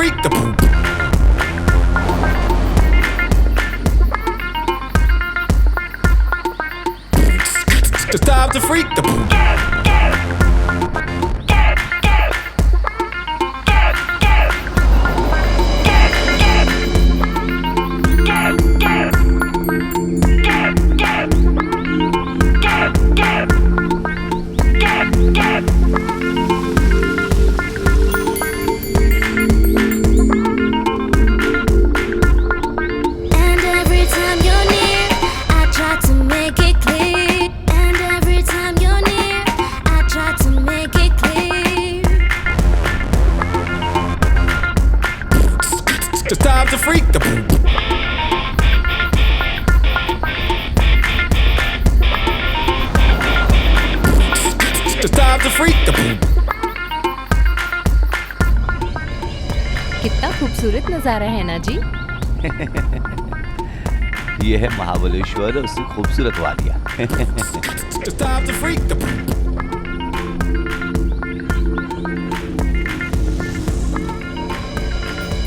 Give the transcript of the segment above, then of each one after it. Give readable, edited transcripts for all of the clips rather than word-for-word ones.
freak the poop. It's time to freak the poop. It's time to freak the poop. It's time to freak the poop. कितना खूबसूरत नजारा है ना जी। ये है महाबलेश्वर और उसकी खूबसूरत वादियाँ। It's time to freak the poop.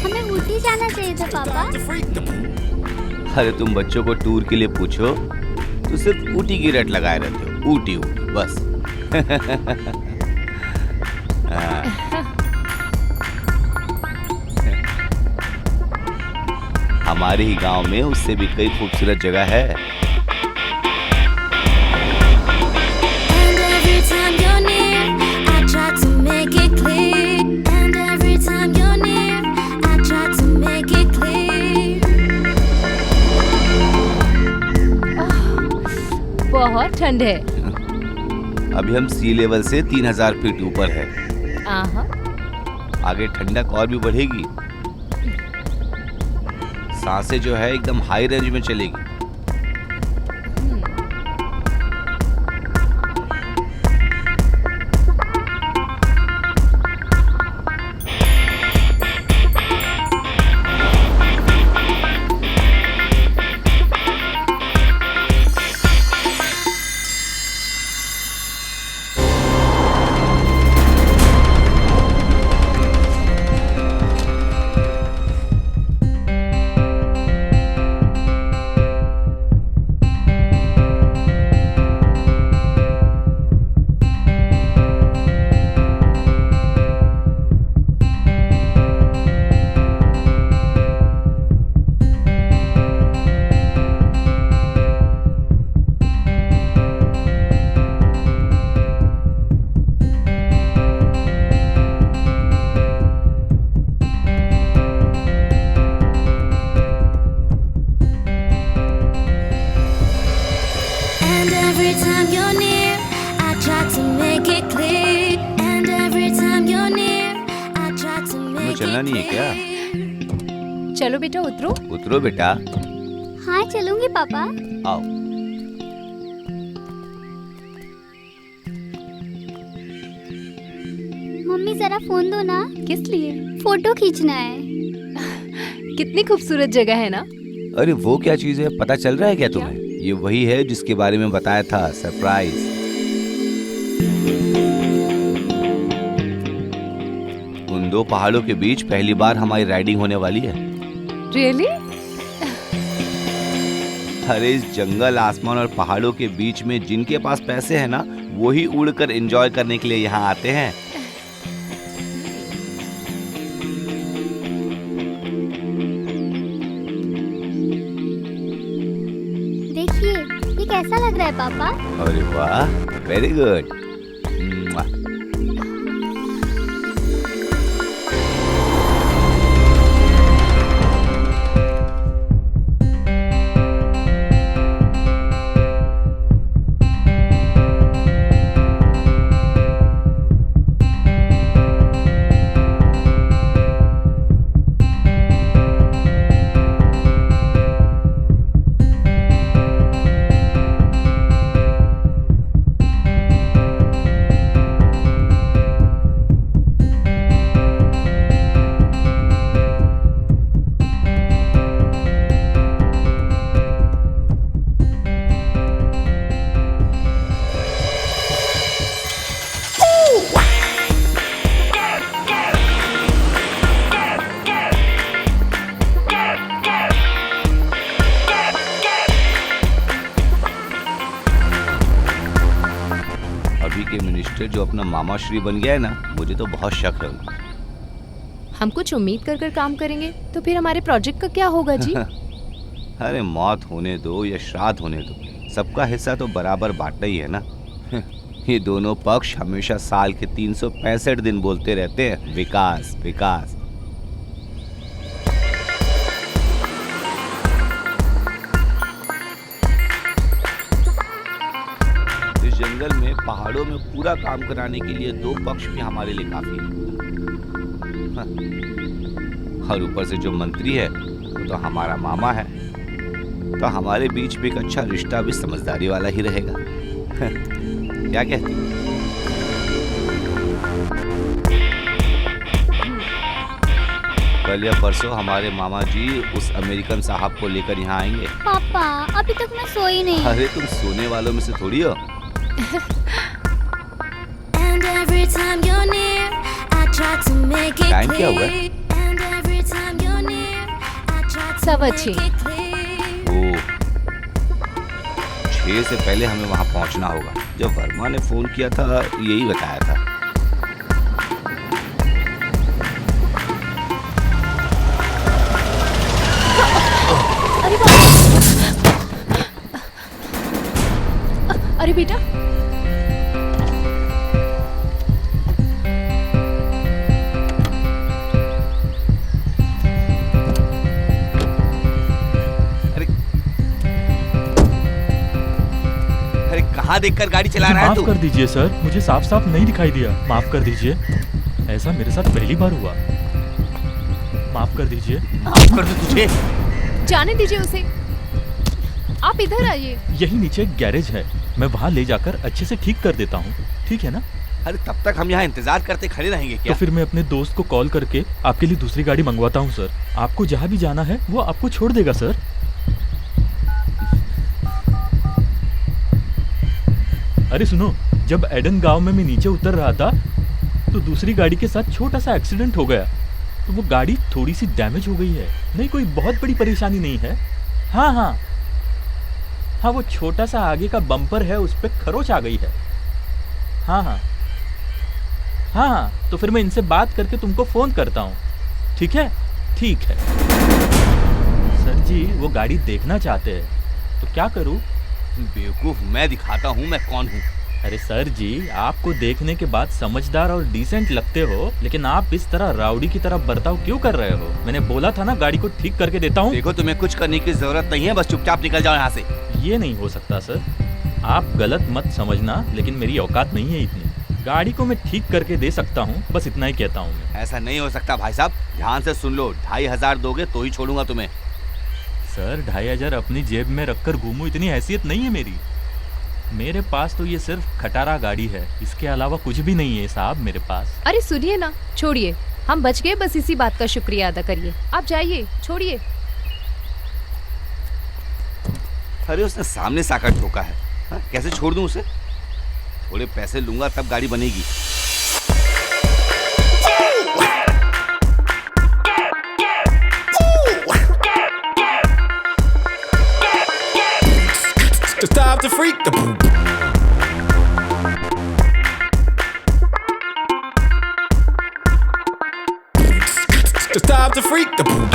हमें ऊटी जाना चाहिए था पापा। Time to freak the poop. अरे तुम बच्चों को टूर के लिए पूछो तो सिर्फ ऊटी की रट लगाए रहते हो। ऊटी ऊटी बस। हमारे ही गांव में उससे भी कई खूबसूरत जगह है। And every time you're near, I try to make it clear. And every time you're near, I try to make it clear. बहुत ठंड है। अभी हम सी लेवल से 3000 फीट ऊपर है। आहा, आगे ठंडक और भी बढ़ेगी। सांसें जो है एकदम हाई रेंज में चलेगी। And every time you're near, I try to make it clear. And every time you're near, I try to make it चलना नहीं है क्या? clear. चलो बेटा उतरो। उतरो बेटा। हाँ चलूंगी पापा। आओ। मम्मी जरा फोन दो ना, किस लिए? फोटो खींचना है। कितनी खूबसूरत जगह है ना। अरे वो क्या चीज है, पता चल रहा है क्या तुम्हें? ये वही है जिसके बारे में बताया था, सरप्राइज। उन दो पहाड़ों के बीच पहली बार हमारी राइडिंग होने वाली है। रियली? अरे इस जंगल, आसमान और पहाड़ों के बीच में जिनके पास पैसे हैं ना, वही उड़कर एंजॉय करने के लिए यहाँ आते हैं। देखिए ये कैसा लग रहा है पापा? अरे वाह, वेरी गुड। के मिनिस्टर जो अपना मामा श्री बन गया है ना, मुझे तो बहुत शक है उन। हम कुछ उम्मीद कर कर काम करेंगे तो फिर हमारे प्रोजेक्ट का क्या होगा जी? अरे मौत होने दो या श्राद्ध होने दो, सबका हिस्सा तो बराबर बांटना ही है ना। ये दोनों पक्ष हमेशा साल के 365 दिन बोलते रहते हैं विकास विकास। इस जंगल में पहाड़ों में पूरा काम कराने के लिए दो पक्ष भी हमारे लिए काफी है। और ऊपर से जो मंत्री है वो तो हमारा मामा है, तो हमारे बीच भी एक अच्छा रिश्ता भी समझदारी वाला ही रहेगा। क्या कहती हो? कल या परसों हमारे मामा जी उस अमेरिकन साहब को लेकर यहाँ आएंगे। पापा अभी तक मैं सोई नहीं। अरे तुम सोने वालों में से थोड़ी हो। And every time you're near, I try to make it time क्या हुआ है? clear. And every time you're near, I try to सवा make छः। it clear. ओ, 6 से पहले हमें वहाँ पहुँचना होगा। जब वर्मा ने फोन किया था यही बताया था। अरे बेटा, अरे कहाँ देखकर गाड़ी चला रहा है माफ तू? कर दीजिए सर, मुझे साफ साफ नहीं दिखाई दिया। माफ कर दीजिए, ऐसा मेरे साथ पहली बार हुआ। माफ कर दीजिए। माफ कर दो तुझे। जाने दीजिए उसे। आप इधर आइए। यही नीचे एक गैरेज है, मैं वहाँ ले जाकर अच्छे से ठीक कर देता हूँ, ठीक है ना? अरे तब तक हम यहाँ इंतजार करते खड़े रहेंगे क्या? तो फिर मैं अपने दोस्त को कॉल करके आपके लिए दूसरी गाड़ी मंगवाता हूँ सर। आपको जहाँ भी जाना है वो आपको छोड़ देगा सर। अरे सुनो, जब एडन गांव में मैं नीचे उतर रहा था तो दूसरी गाड़ी के साथ छोटा सा एक्सीडेंट हो गया। तो वो गाड़ी थोड़ी सी डैमेज हो गई है, नहीं कोई बहुत बड़ी परेशानी नहीं है। हाँ हाँ हाँ, वो छोटा सा आगे का बम्पर है, उस पर खरोच आ गई है। हाँ हाँ हाँ हाँ, तो फिर मैं इनसे बात करके तुमको फ़ोन करता हूँ, ठीक है? ठीक है सर जी, वो गाड़ी देखना चाहते हैं तो क्या करूँ? बेवकूफ, मैं दिखाता हूँ मैं कौन हूँ। अरे सर जी, आपको देखने के बाद समझदार और डिसेंट लगते हो, लेकिन आप इस तरह राउडी की तरह बर्ताव क्यों कर रहे हो? मैंने बोला था ना गाड़ी को ठीक करके देता हूँ। देखो तुम्हें कुछ करने की जरूरत नहीं है, बस चुपचाप निकल जाओ यहाँ से। ये नहीं हो सकता सर, आप गलत मत समझना, लेकिन मेरी औकात नहीं है इतनी। गाड़ी को मैं ठीक करके दे सकता हूँ, बस इतना ही कहता हूँ मैं। ऐसा नहीं हो सकता भाई साहब, ध्यान से सुन लो, 2500 दोगे तो ही छोड़ूंगा तुम्हें। सर 2500 अपनी जेब में रखकर घूमूं, इतनी हैसियत नहीं है मेरी। मेरे पास तो ये सिर्फ खटारा गाड़ी है, इसके अलावा कुछ भी नहीं है साहब मेरे पास। अरे सुनिए ना, छोड़िए, हम बच गए, बस इसी बात का शुक्रिया अदा करिए। आप जाइए, छोड़िए। अरे उसने सामने से आकर ठोका है, हाँ? कैसे छोड़ दूं उसे? थोड़े पैसे लूंगा तब गाड़ी बनेगी। Stop the freak, the boom. Stop the freak, the boom.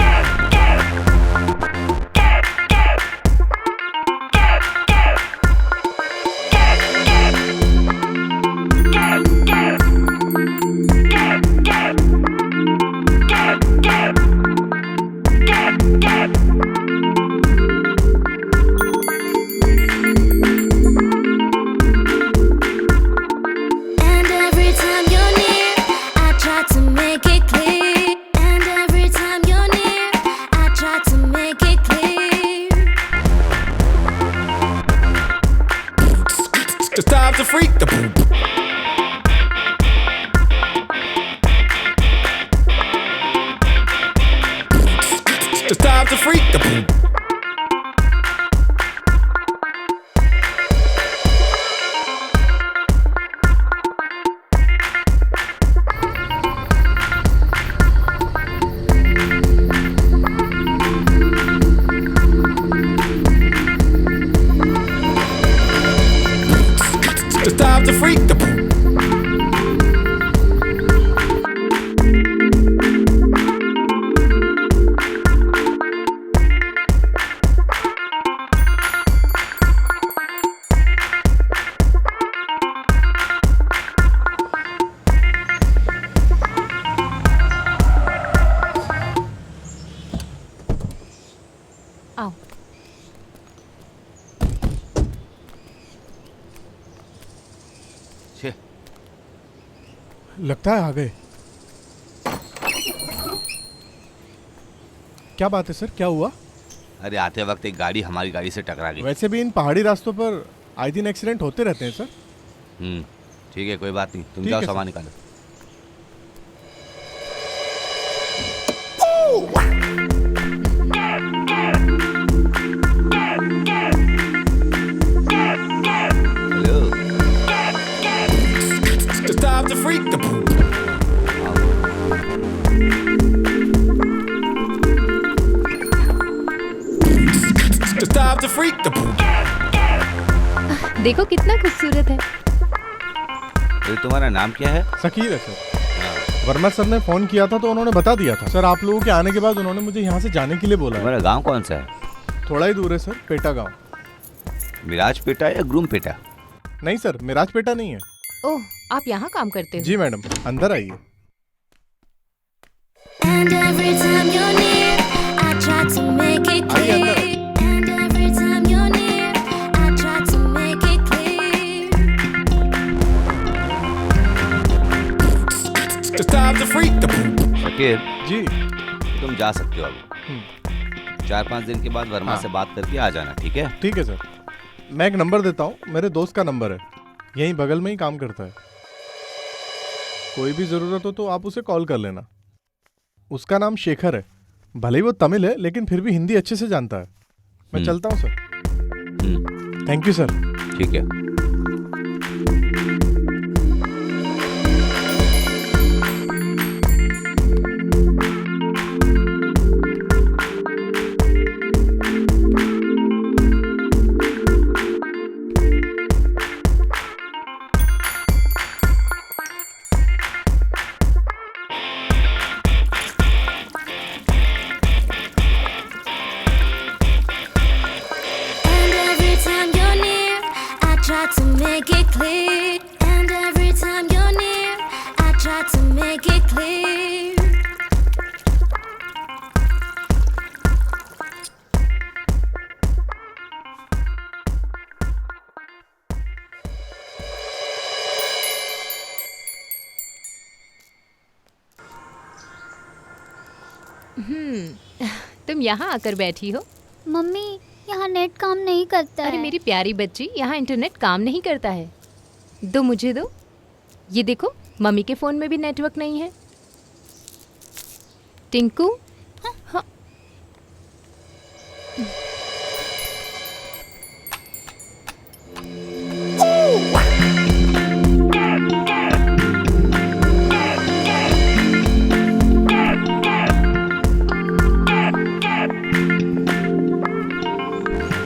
And every time you're near, I try to make it clear. And every time you're near, I try to make it clear. Stop the freak, the boom. Stop the freak, the boom. Stop the freak, the boom. लगता है आ गए। क्या बात है sir, क्या हुआ? अरे आते वक्त एक गाड़ी हमारी गाड़ी से टकरा गई। वैसे भी इन पहाड़ी रास्तों पर आए दिन एक्सीडेंट होते रहते हैं सर। ठीक है, कोई बात नहीं, तुम ठीक जाओ है, सामान सर। निकालो। Hello. It's time to freak the poop. It's time to freak the poop. देखो कितना खूबसूरत है। अरे तुम्हारा नाम क्या है? शकील है सर। वर्मा सर ने फोन किया था तो उन्होंने बता दिया था सर। आप लोगों के आने के बाद उन्होंने मुझे यहाँ से जाने के लिए बोला है। तुम्हारा गांव कौन सा है? थोड़ा ही दूर है सर, पेटा गांव। मिराजपेटा या ग्रूमपेटा? नहीं सर, मिराजपेटा नहीं है। ओह, आप यहाँ काम करते हो? जी मैडम, अंदर आइए। And every time you're near, I try to make it आइए clear. अंदर। And every time you're near, I try to make it clear. It's time to freak the poop. Shakeel, जी तुम जा सकते हो अभी। 4-5 दिन के बाद वर्मा हाँ। से बात करके आ जाना, ठीक है? ठीक है सर। मैं एक नंबर देता हूँ, मेरे दोस्त का नंबर है, यहीं बगल में ही काम करता है। कोई भी ज़रूरत हो तो आप उसे कॉल कर लेना। उसका नाम शेखर है। भले ही वो तमिल है लेकिन फिर भी हिंदी अच्छे से जानता है। मैं चलता हूँ sir. Hmm, thank you sir. ठीक है। And every time you're near, I try to make it clear. And every time you're near, I try to make it clear. तुम यहाँ आकर बैठी हो? मम्मी, यहाँ नेट काम नहीं करता अरे है। मेरी प्यारी बच्ची, यहाँ इंटरनेट काम नहीं करता है। दो मुझे दो। ये देखो, मम्मी के फोन में भी नेटवर्क नहीं है। टिंकू, हाँ।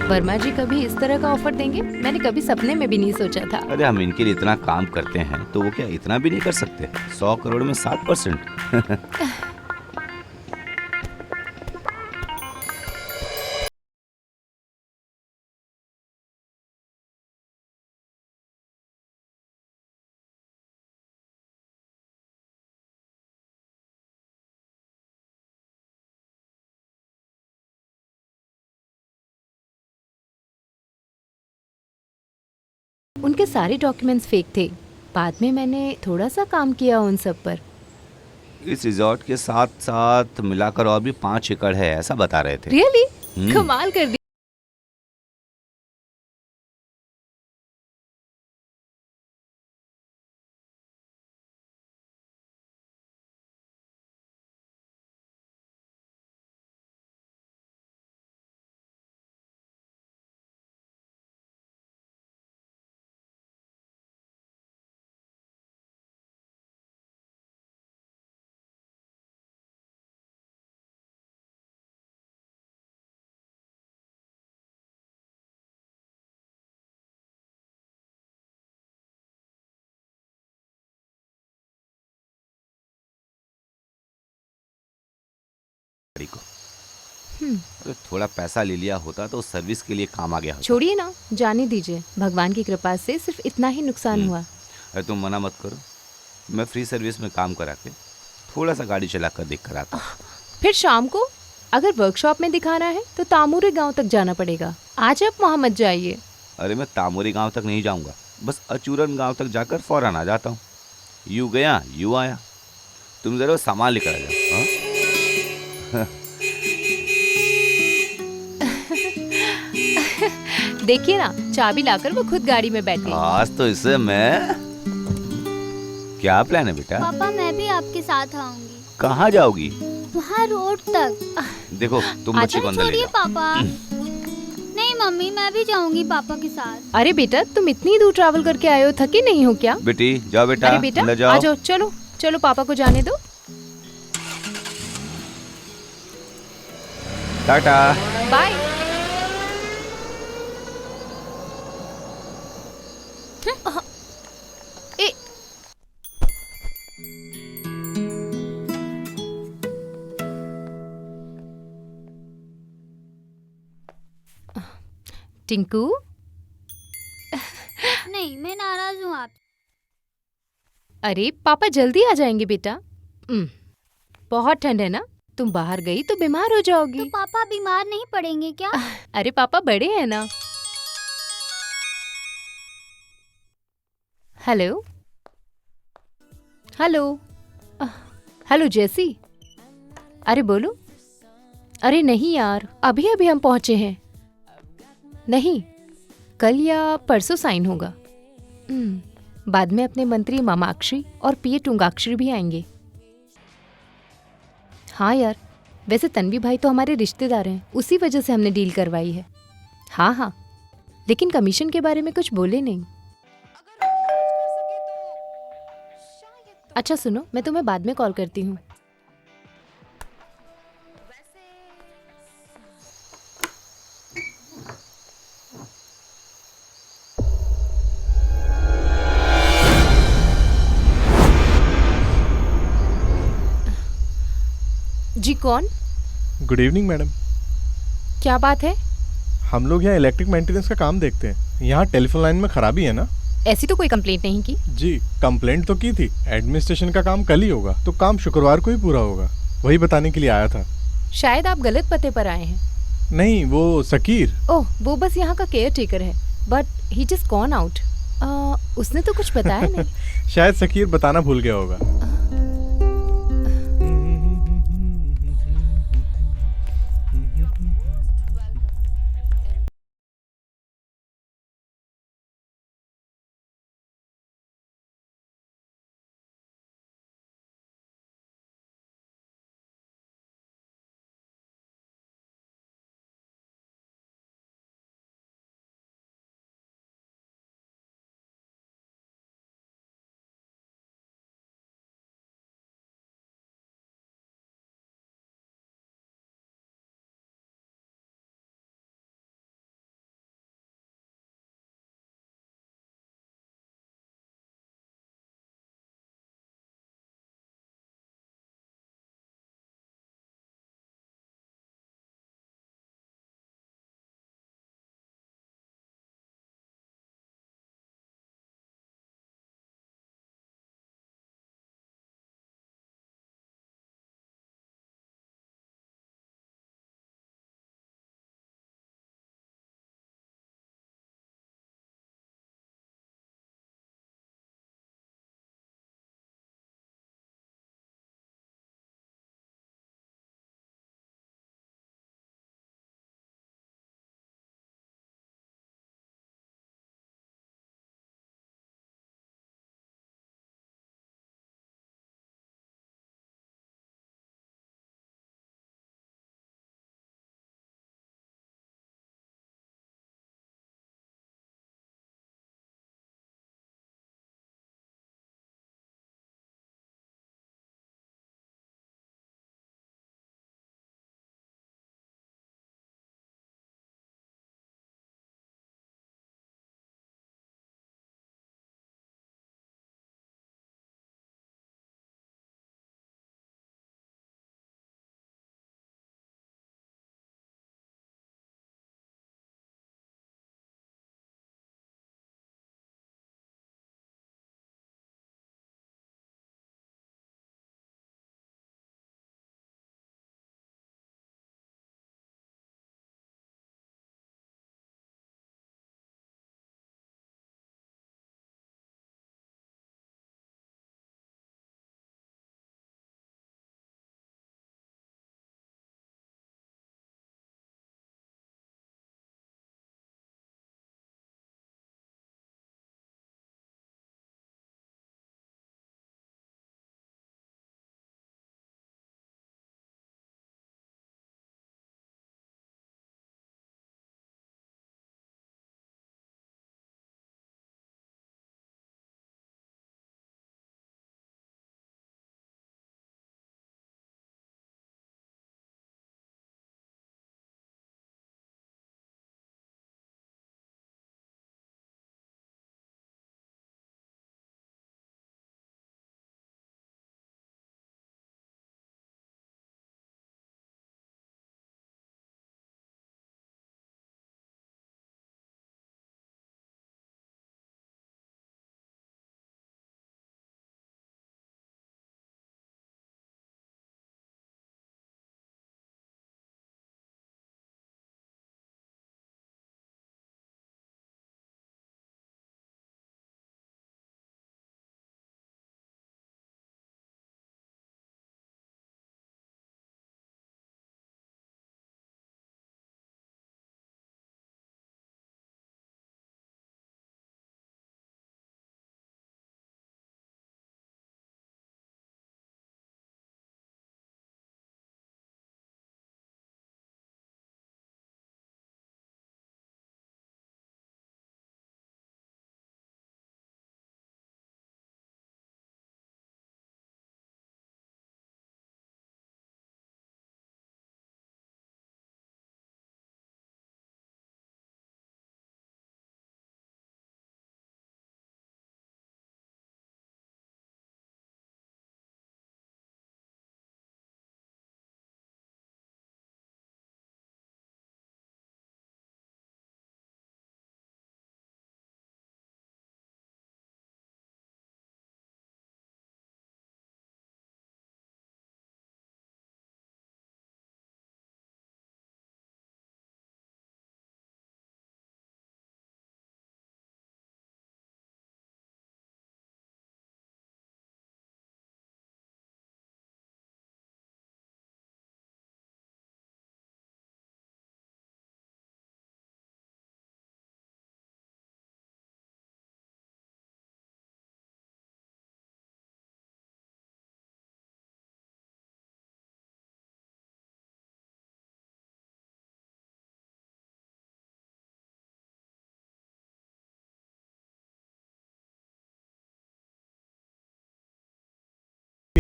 वर्मा जी कभी इस तरह का ऑफर देंगे? मैंने कभी सपने में भी नहीं सोचा था। अरे हम इनके लिए इतना काम करते हैं तो वो क्या इतना भी नहीं कर सकते? 100 करोड़ में 7%। उनके सारे डॉक्यूमेंट्स फेक थे। बाद में मैंने थोड़ा सा काम किया उन सब पर। इस रिजॉर्ट के साथ साथ मिलाकर और भी 5 एकड़ है, ऐसा बता रहे थे। रियली? हम्म। कमाल कर दी। गाड़ी को अरे थोड़ा पैसा ले लिया होता तो सर्विस के लिए काम आ गया होता। छोड़िए ना, जाने दीजिए। भगवान की कृपा से सिर्फ इतना ही नुकसान हुआ। अरे तुम मना मत करो, मैं फ्री सर्विस में काम करा के थोड़ा सा गाड़ी चला कर देख कर आता हूँ। फिर शाम को अगर वर्कशॉप में दिखाना है तो तामूरी गांव तक जाना पड़ेगा। आज आप वहाँ मत जाइए। अरे मैं तामोरी गांव तक नहीं जाऊंगा, बस अचूरन गांव तक जाकर फौरन आ जाता हूँ। यू गया यू आया। तुम जरा सामान लेकर आ जाओ। हाँ? देखिए ना, चाबी लाकर वो खुद गाड़ी में बैठ गई। आज तो इसे मैं। क्या प्लान है बेटा? पापा मैं भी आपके साथ आऊंगी। कहाँ जाओगी? वहाँ रोड तक। देखो तुम बच्ची को अंदर ले छोड़िए जाओ। पापा। नहीं मम्मी मैं भी जाऊंगी पापा के साथ। अरे बेटा, तुम इतनी दूर ट्रैवल करके आए हो, थके नहीं हो क्या? बेटी जाओ बेटा, अरे बेटा अंदर आ जाओ। जाओ, चलो चलो पापा को जाने दो। टाटा। बाय। ए टिंकू, नहीं मैं नाराज हूँ आप। अरे पापा जल्दी आ जाएंगे बेटा। बहुत ठंड है ना, तुम बाहर गई तो बीमार हो तो जाओगी। पापा बीमार नहीं पड़ेंगे क्या? अरे पापा बड़े हैं ना। हेलो हेलो हेलो जेसी। अरे बोलो। अरे नहीं यार, अभी अभी हम पहुंचे हैं। नहीं, कल या परसों साइन होगा। बाद में अपने मंत्री मामाक्षी और पीए टुंगाक्षरी भी आएंगे। हाँ यार, वैसे तन्वी भाई तो हमारे रिश्तेदार हैं, उसी वजह से हमने डील करवाई है। हाँ हाँ, लेकिन कमीशन के बारे में कुछ बोले नहीं। अच्छा सुनो, मैं तुम्हें बाद में कॉल करती हूँ। जी कौन? Good evening madam. क्या बात है? हम लोग यहाँ इलेक्ट्रिक मेंटेनेंस का काम देखते हैं। यहाँ टेलीफोन लाइन में खराबी है ना? ऐसी तो कोई कंप्लेंट नहीं की। जी कंप्लेंट तो की थी। एडमिनिस्ट्रेशन का काम कल ही होगा, तो काम शुक्रवार को ही पूरा होगा। वही बताने के लिए आया था। शायद आप गलत पते पर आए हैं। नहीं, वो सकीर। ओह, वो बस यहाँ का केयर टेकर है, but he just gone out. उसने तो कुछ बताया नहीं। शायद सकीर बताना भूल गया होगा।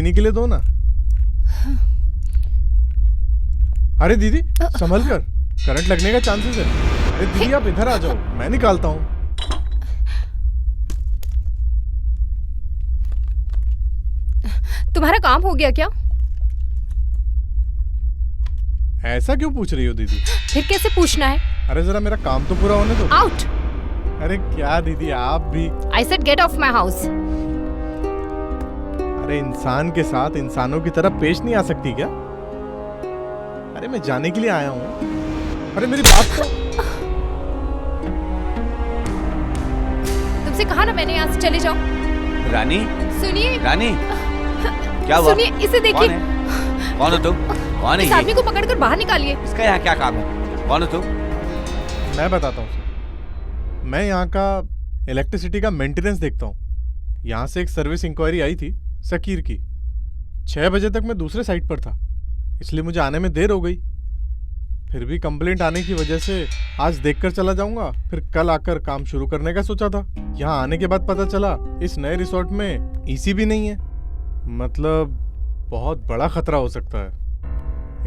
पीने के लिए दो ना। अरे दीदी संभल कर, करंट लगने का चांसेस है। अरे दीदी आप इधर आ जाओ, मैं निकालता हूँ। तुम्हारा काम हो गया क्या? ऐसा क्यों पूछ रही हो दीदी? फिर कैसे पूछना है? अरे जरा मेरा काम तो पूरा होने दो। आउट। अरे क्या दीदी आप भी। I said get of my house. अरे इंसान के साथ इंसानों की तरह पेश नहीं आ सकती क्या? अरे मैं जाने के लिए आया हूँ। अरे मेरी बात तो। तुमसे कहा ना मैंने, यहाँ से चले जाओ। रानी, सुनिए, रानी, क्या हुआ? सुनिए, इसे देखिए। कौन हो तुम? कौन है इस ये? आदमी को पकड़कर बाहर निकालिए। इसका यहाँ क्या काम है? कौन हो तुम? मैं बताता हूँ सर। मैं यहाँ का इलेक्ट्रिसिटी का मेंटेनेंस देखता हूँ। यहाँ से एक सर्विस इंक्वायरी आई थी सकीर की। 6 बजे तक मैं दूसरे साइट पर था, इसलिए मुझे आने में देर हो गई। फिर भी कंप्लेंट आने की वजह से आज देखकर चला जाऊंगा, फिर कल आकर काम शुरू करने का सोचा था। यहाँ आने के बाद पता चला इस नए रिसोर्ट में एसी भी नहीं है। मतलब बहुत बड़ा खतरा हो सकता है।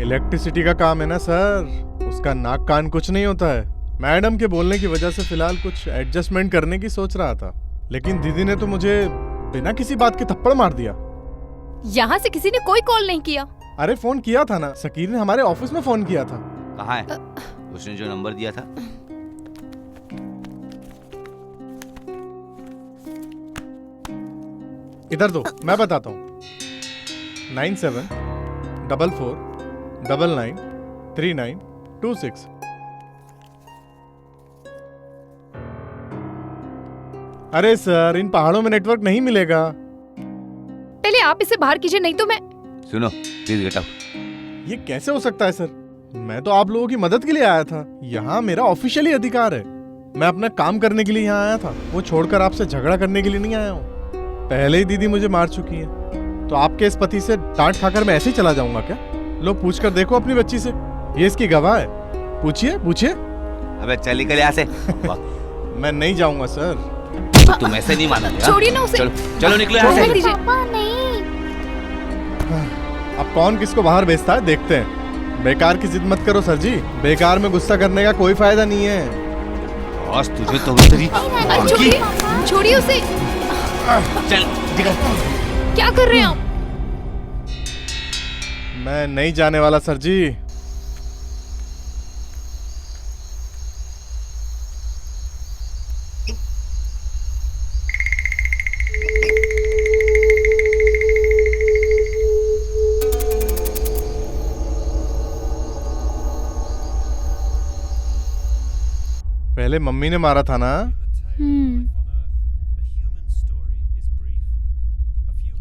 इलेक्ट्रिसिटी का काम है ना सर, उसका नाक कान कुछ नहीं होता है। मैडम के बोलने की वजह से फिलहाल कुछ एडजस्टमेंट करने की सोच रहा था, लेकिन दीदी ने तो मुझे बिना किसी बात के थप्पड़ मार दिया। यहाँ से किसी ने कोई कॉल नहीं किया। अरे फोन किया था ना, सकीर ने हमारे ऑफिस में फोन किया था। कहाँ है? उसने जो नंबर दिया था। इधर दो, मैं बताता हूँ। 9744993926। अरे सर, इन पहाड़ों में नेटवर्क नहीं मिलेगा। पहले आप इसे बाहर कीजिए, नहीं तो मैं। सुनो, प्लीज गेट आउट। ये कैसे हो सकता है सर? मैं तो आप लोगों की मदद के लिए आया था। यहाँ मेरा ऑफिशियली अधिकार है। मैं अपना काम करने के लिए यहाँ आया था, वो छोड़कर आपसे झगड़ा करने के लिए नहीं आया हूँ। पहले ही दीदी मुझे मार चुकी है, तो आपके इस पति से डांट खाकर मैं ऐसे ही चला जाऊंगा क्या? लो पूछ कर देखो अपनी बच्ची से, ये इसकी गवाह है। पूछिए पूछिए। अबे चल निकल यहाँ से। मैं नहीं जाऊंगा सर। तुम ऐसे नहीं मानोगे। छोड़िए ना उसे। चलो चलो निकलो यहाँ छोड़ से। दीजिए। पापा नहीं। अब कौन किसको बाहर भेजता है देखते हैं। बेकार की जिद मत करो सर जी, बेकार में गुस्सा करने का कोई फायदा नहीं है। बॉस तुझे तो तेरी अरे छोड़िए, छोड़िए उसे। चल निकल। क्या कर रहे हैं आप? मैं नहीं जाने वाला सर जी। पहले मम्मी ने मारा था ना,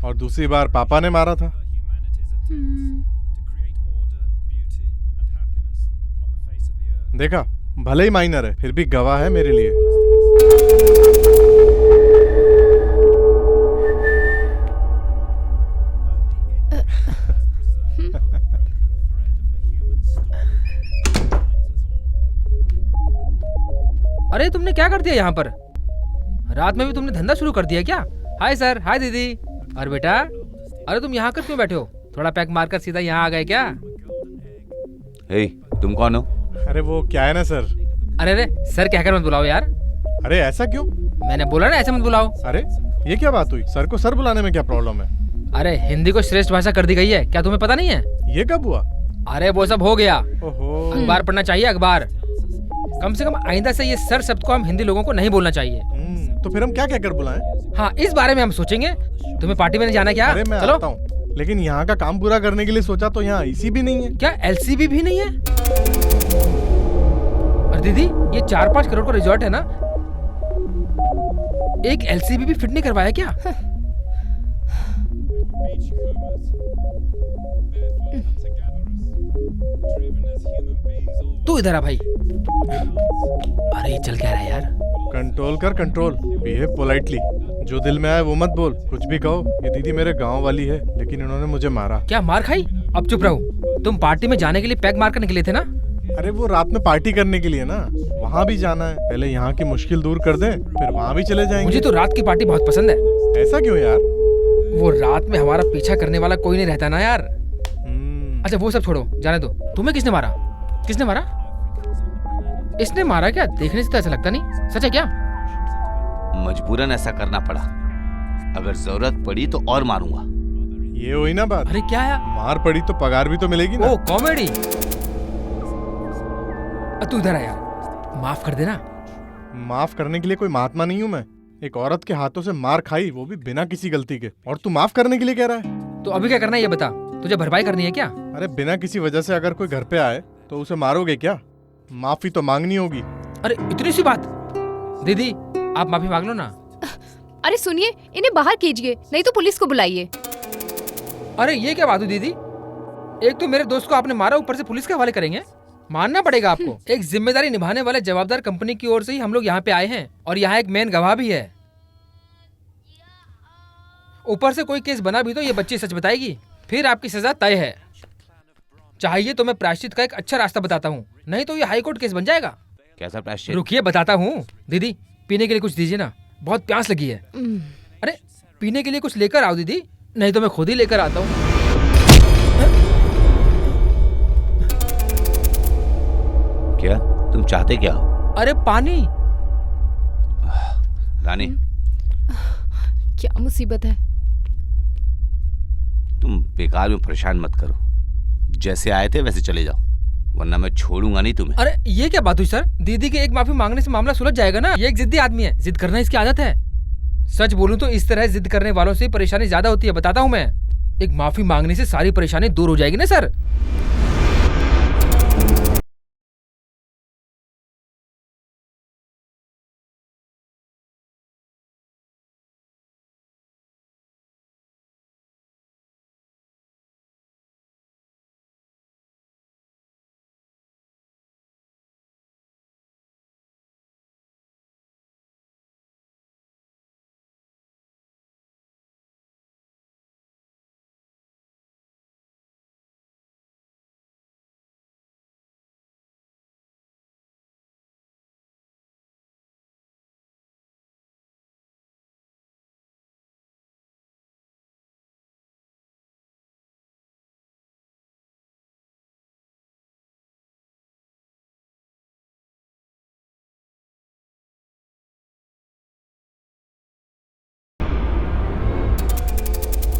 और दूसरी बार पापा ने मारा था। देखा, भले ही माइनर है, फिर भी गवाह है मेरे लिए। अरे तुमने क्या कर दिया यहाँ पर? रात में भी तुमने धंधा शुरू कर दिया क्या? हाय सर, हाय दीदी। और बेटा, अरे तुम यहाँ कर क्यों बैठे हो? थोड़ा पैक मारकर सीधा यहाँ आ गए क्या? हे, तुम कौन हो? अरे वो क्या है ना सर। अरे अरे सर कहकर मत बुलाओ यार। अरे ऐसा क्यों? मैंने बोला ना ऐसे मत बुलाओ। अरे ये क्या बात हुई? सर को सर बुलाने में क्या प्रॉब्लम है? अरे हिंदी को श्रेष्ठ भाषा कर दी गई है, क्या तुम्हें पता नहीं है? ये कब हुआ? अरे वो सब हो गया। ओहो। अखबार पढ़ना चाहिए, अखबार। कम से कम आइंदा से ये सर शब्द को हम हिंदी लोगों को नहीं बोलना चाहिए। तो फिर हम क्या कहकर बुलाएं? हाँ, इस बारे में हम सोचेंगे। तुम्हें पार्टी में नहीं जाना क्या? अरे मैं चलो। आता हूँ, लेकिन यहाँ का काम पूरा करने के लिए सोचा तो यहाँ एसी भी नहीं है। क्या एलसीबी भी नहीं है? और दीदी, ये 4-5 करोड़ का रिजॉर्ट है ना, एक एलसीबी भी फिट नहीं करवाया क्या? तू इधर आ भाई। अरे चल क्या रहा है यार? कंट्रोल कर, कंट्रोल। Behave politely. जो दिल में आए वो मत बोल, कुछ भी कहो। ये दीदी मेरे गांव वाली है, लेकिन इन्होंने मुझे मारा। क्या मार खाई? अब चुप रहो। तुम पार्टी में जाने के लिए पैक मार कर निकले थे ना? अरे वो रात में पार्टी करने के लिए ना, वहाँ भी जाना है। पहले यहाँ की मुश्किल दूर कर दें, फिर वहाँ भी चले जाएंगे। मुझे तो रात की पार्टी बहुत पसंद है। ऐसा क्यों यार? वो रात में हमारा पीछा करने वाला कोई नहीं रहता ना यार। हम्म, अच्छा वो सब छोड़ो, जाने दो। तुम्हें किसने मारा? किसने मारा? इसने मारा क्या? देखने से तो ऐसा लगता नहीं। सच है क्या? मजबूरन ऐसा करना पड़ा। अगर जरूरत पड़ी तो और मारूंगा। ये हुई ना बात। अरे क्या है? मार पड़ी तो पगार भी तो मिलेगी ना। ओ कॉमेडी। तू इधर आ यार, माफ कर देना। माफ करने के लिए कोई महात्मा नहीं हूँ मैं। एक औरत के हाथों से मार खाई, वो भी बिना किसी गलती के, और तू माफ करने के लिए कह रहा है? तो अभी क्या करना है ये बता। तुझे भरपाई करनी है क्या? अरे बिना किसी वजह से अगर कोई घर पे आए तो उसे मारोगे क्या? माफी तो मांगनी होगी। अरे इतनी सी बात। दीदी आप माफी मांग लो ना। अरे सुनिए, इन्हें बाहर कीजिए, नहीं तो पुलिस को बुलाइए। अरे ये क्या बात हुई दीदी? एक तो मेरे दोस्त को आपने मारा, ऊपर से पुलिस के हवाले करेंगे? मानना पड़ेगा आपको। एक जिम्मेदारी निभाने वाले जवाबदार कंपनी की ओर से ही हम लोग यहाँ पे आए हैं, और यहाँ एक मेन गवाह भी है। ऊपर से कोई केस बना भी तो ये बच्ची सच बताएगी, फिर आपकी सजा तय है। चाहिए तो मैं प्रायश्चित का एक अच्छा रास्ता बताता हूँ, नहीं तो ये हाई कोर्ट केस बन जाएगा। कैसा प्रायश्चित? रुकिए बताता हूँ। दीदी पीने के लिए कुछ दीजिए ना, बहुत प्यास लगी है। अरे पीने के लिए कुछ लेकर आओ दीदी, नहीं तो मैं खुद ही लेकर आता हूँ। क्या तुम चाहते क्या हो? अरे पानी। रानी क्या मुसीबत है? तुम बेकार में परेशान मत करो। जैसे आए थे वैसे चले जाओ, वरना मैं छोड़ूंगा नहीं तुम्हें। अरे ये क्या बात हुई सर? दीदी के एक माफी मांगने से मामला सुलझ जाएगा ना। ये एक जिद्दी आदमी है, जिद करना इसकी आदत है। सच बोलूं तो इस तरह जिद करने वालों से परेशानी ज्यादा होती है, बताता हूँ मैं। एक माफी मांगने से सारी परेशानी दूर हो जाएगी ना सर।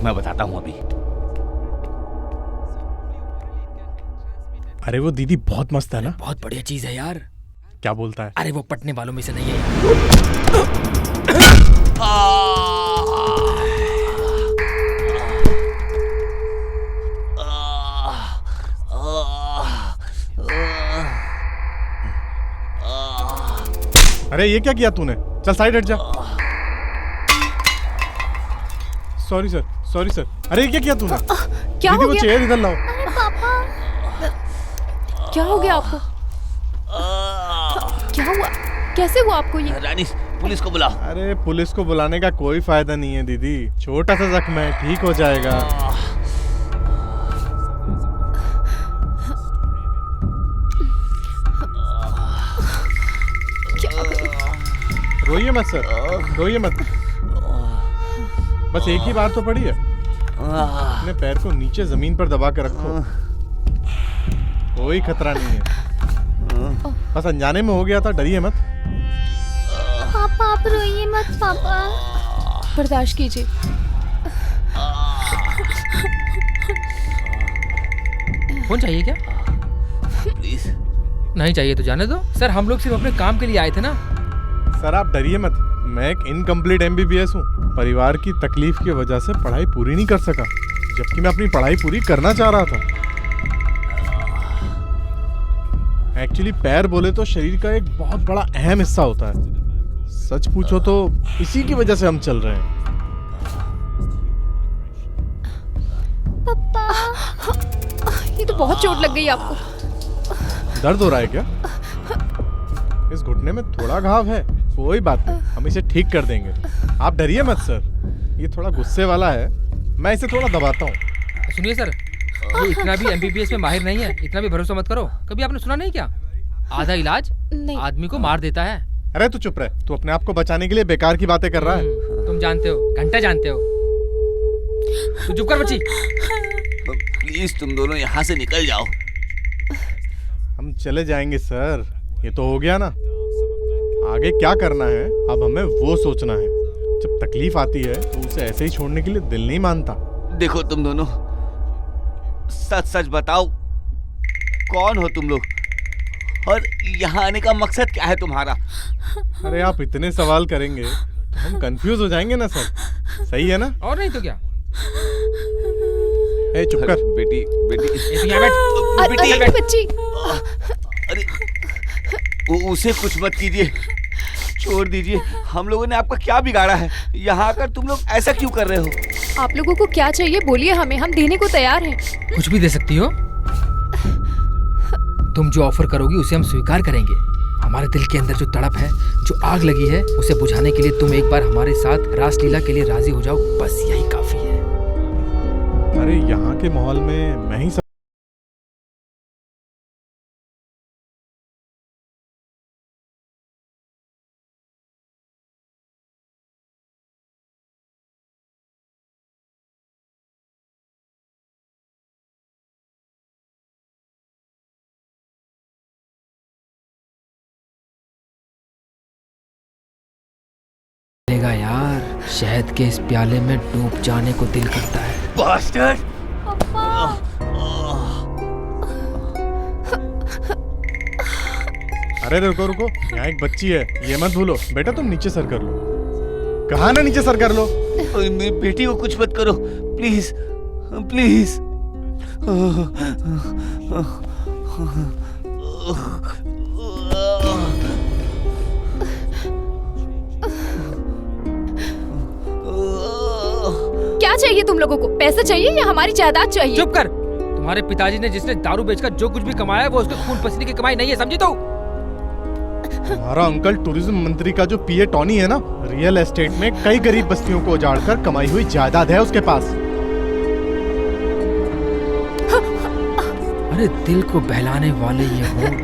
मैं बताता हूँ अभी। अरे वो दीदी बहुत मस्त है ना। बहुत बढ़िया चीज है यार। क्या बोलता है? अरे वो पटने वालों में से नहीं है यार। अरे ये क्या किया तूने? चल साइड हट जा। Sorry sir, sorry sir. अरे ये क्या किया तूने? क्या दीदी हो वो गया? चेयर इधर लाओ। अरे पापा, क्या हो गया आपको? क्या हुआ? कैसे हुआ आपको ये? रानी पुलिस को बुलाओ। अरे पुलिस को बुलाने का कोई फायदा नहीं है दीदी, छोटा सा जख्म है, ठीक हो जाएगा। रोइए मत सर, रोइए मत। बस एक ही बार तो पड़ी है। अपने पैर को नीचे जमीन पर दबा के रखो, कोई खतरा नहीं है। बस अनजाने में हो गया था, डरिए मत। पापा आप रोइए मत पापा। बर्दाश्त कीजिए। फोन चाहिए क्या? प्लीज। नहीं चाहिए तो जाने दो सर, हम लोग सिर्फ अपने काम के लिए आए थे ना। सर आप डरिए मत, मैं एक इनकम्प्लीट MBBS हूँ। परिवार की तकलीफ की वजह से पढ़ाई पूरी नहीं कर सका, जबकि मैं अपनी पढ़ाई पूरी करना चाह रहा था। एक्चुअली पैर बोले तो शरीर का एक बहुत बड़ा अहम हिस्सा होता है। सच पूछो तो इसी की वजह से हम चल रहे हैं। ये तो बहुत चोट लग गई आपको। दर्द हो रहा है क्या? इस घुटने में थोड़ा घाव है, कोई बात नहीं, हम इसे ठीक कर देंगे। आप डरिए मत सर, ये थोड़ा गुस्से वाला है, मैं इसे थोड़ा दबाता हूँ। सुनिए सर, ये इतना भी MBBS में माहिर नहीं है, इतना भी भरोसा मत करो। कभी आपने सुना नहीं क्या, आधा इलाज नहीं। आदमी को मार देता है। अरे तू चुप रह, तू अपने आप को बचाने के लिए बेकार की बातें कर रहा है। तुम जानते हो, घंटा जानते हो। तू चुप कर बच्ची। प्लीज तुम दोनों यहाँ से निकल जाओ। हम चले जाएंगे सर, ये तो हो गया ना। आगे क्या करना है अब हमें वो सोचना है। जब तकलीफ आती है तो उसे ऐसे ही छोड़ने के लिए दिल नहीं मानता। देखो तुम दोनों, सच सच बताओ, कौन हो तुम लोग और यहाँ आने का मकसद क्या है तुम्हारा? अरे आप इतने सवाल करेंगे तो हम कंफ्यूज हो जाएंगे ना सर। सही है ना? और नहीं तो क्या। ए चुप कर। बेटी बेटी तू यहाँ बैठ। बेटी अरे बच्ची, अरे उसे कुछ मत कीजिए, छोड़ दीजिए। हम लोगों ने आपका क्या बिगाड़ा है? यहाँ आकर तुम लोग ऐसा क्यों कर रहे हो? आप लोगों को क्या चाहिए बोलिए हमें, हम देने को तैयार हैं। कुछ भी दे सकती हो। तुम जो ऑफर करोगी उसे हम स्वीकार करेंगे। हमारे दिल के अंदर जो तड़प है, जो आग लगी है, उसे बुझाने के लिए तुम एक बार हमारे साथ रासलीला के लिए राजी हो जाओ, बस यही काफी है। अरे यहाँ के माहौल में मैं ही सब लेगा यार, शहद के इस प्याले में डूब जाने को दिल करता है। बास्टर्ड! अरे रुको रुको, यहाँ एक बच्ची है, ये मत भूलो। बेटा तुम नीचे सर कर लो। कहा ना नीचे सर कर लो। मेरी बेटी को कुछ मत करो प्लीज प्लीज। क्या चाहिए तुम लोगों को? पैसा चाहिए या हमारी जायदाद चाहिए? चुप कर। तुम्हारे पिताजी ने जिसने दारू बेचकर जो कुछ भी कमाया है वो उसके खून पसीने की कमाई नहीं है, समझी? तो हमारा अंकल टूरिज्म मंत्री का जो पीए टॉनी है ना, रियल एस्टेट में कई गरीब बस्तियों को उजाड़कर कमाई हुई जायदाद है उसके पास। अरे दिल को बहलाने वाले ये होंठ,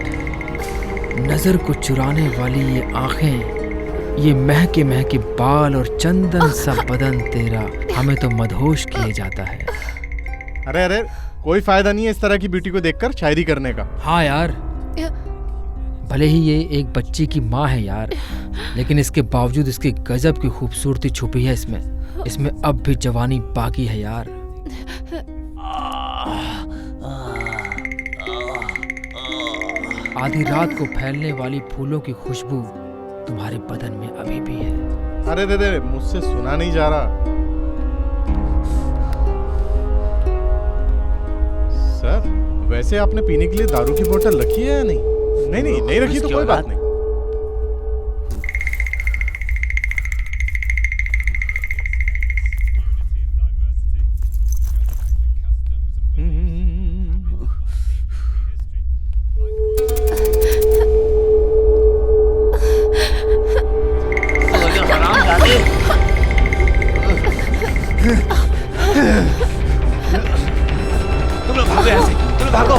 नजर को चुराने वाली ये आंखें, ये महके महके बाल और चंदन सा बदन तेरा हमें तो मदहोश किए जाता है। अरे अरे कोई फायदा नहीं है इस तरह की ब्यूटी को देखकर शायरी करने का। हाँ यार, भले ही ये एक बच्ची की माँ है यार, लेकिन इसके बावजूद इसकी गजब की खूबसूरती छुपी है इसमें अब भी जवानी बाकी है यार। आधी रात को फैलने वाली फूलों की खुशबू तुम्हारे बदन में अभी भी है। अरे रे रे, मुझसे सुना नहीं जा रहा। सर वैसे आपने पीने के लिए दारू की बोतल रखी है या नहीं? नहीं रखी तो कोई बात नहीं। तुम लोग भागो यहाँ से, तुम लोग भागो।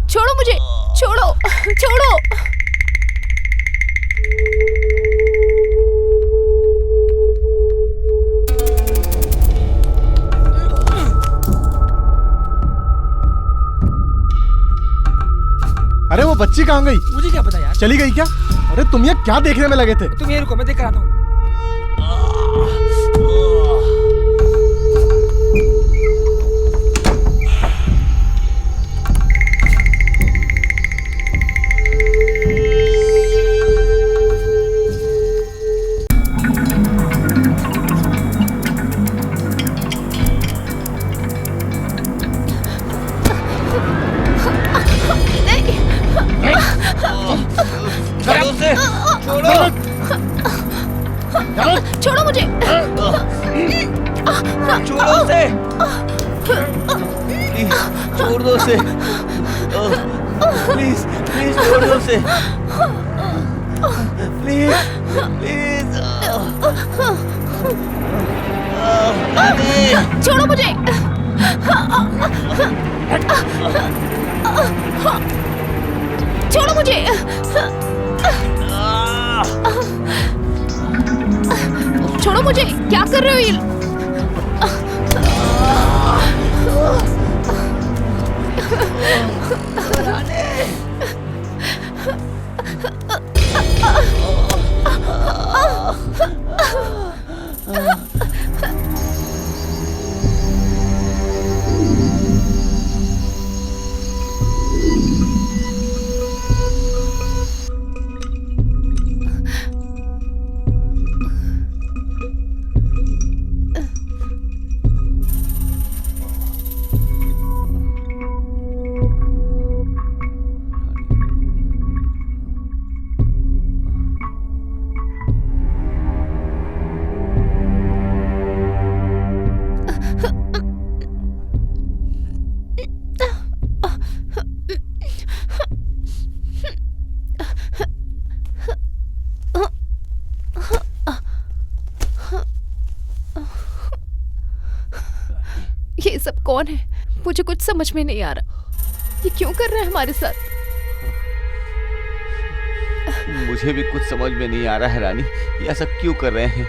छोड़ो मुझे, छोड़ो छोड़ो। अरे वो बच्ची कहाँ गई? मुझे क्या पता यार। चली गई क्या? अरे तुम यहाँ क्या देखने में लगे थे? तुम ये रुको, मैं देख कर आता हूँ। छोड़ो मुझे, छोड़ो उसे, प्लीज छोड़ दो उसे, प्लीज प्लीज छोड़ दो उसे, प्लीज प्लीज। छोड़ो मुझे। छोड़ो मुझे। छोड़ो मुझे, क्या कर रहे हो ये? ये सब कौन है? मुझे कुछ समझ में नहीं आ रहा। ये क्यों कर रहे हैं हमारे साथ? मुझे भी कुछ समझ में नहीं आ रहा है रानी, ये ऐसा क्यों कर रहे हैं?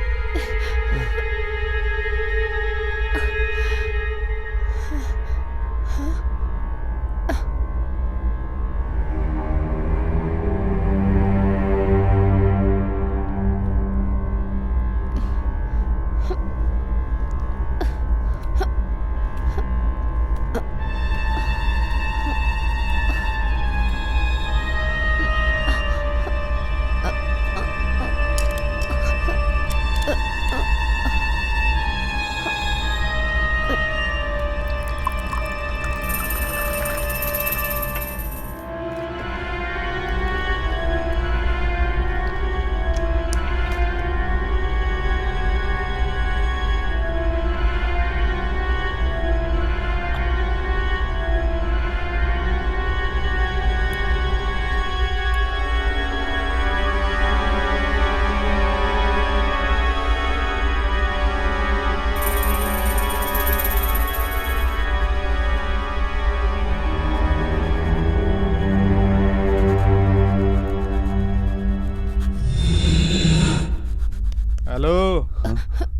हेलो,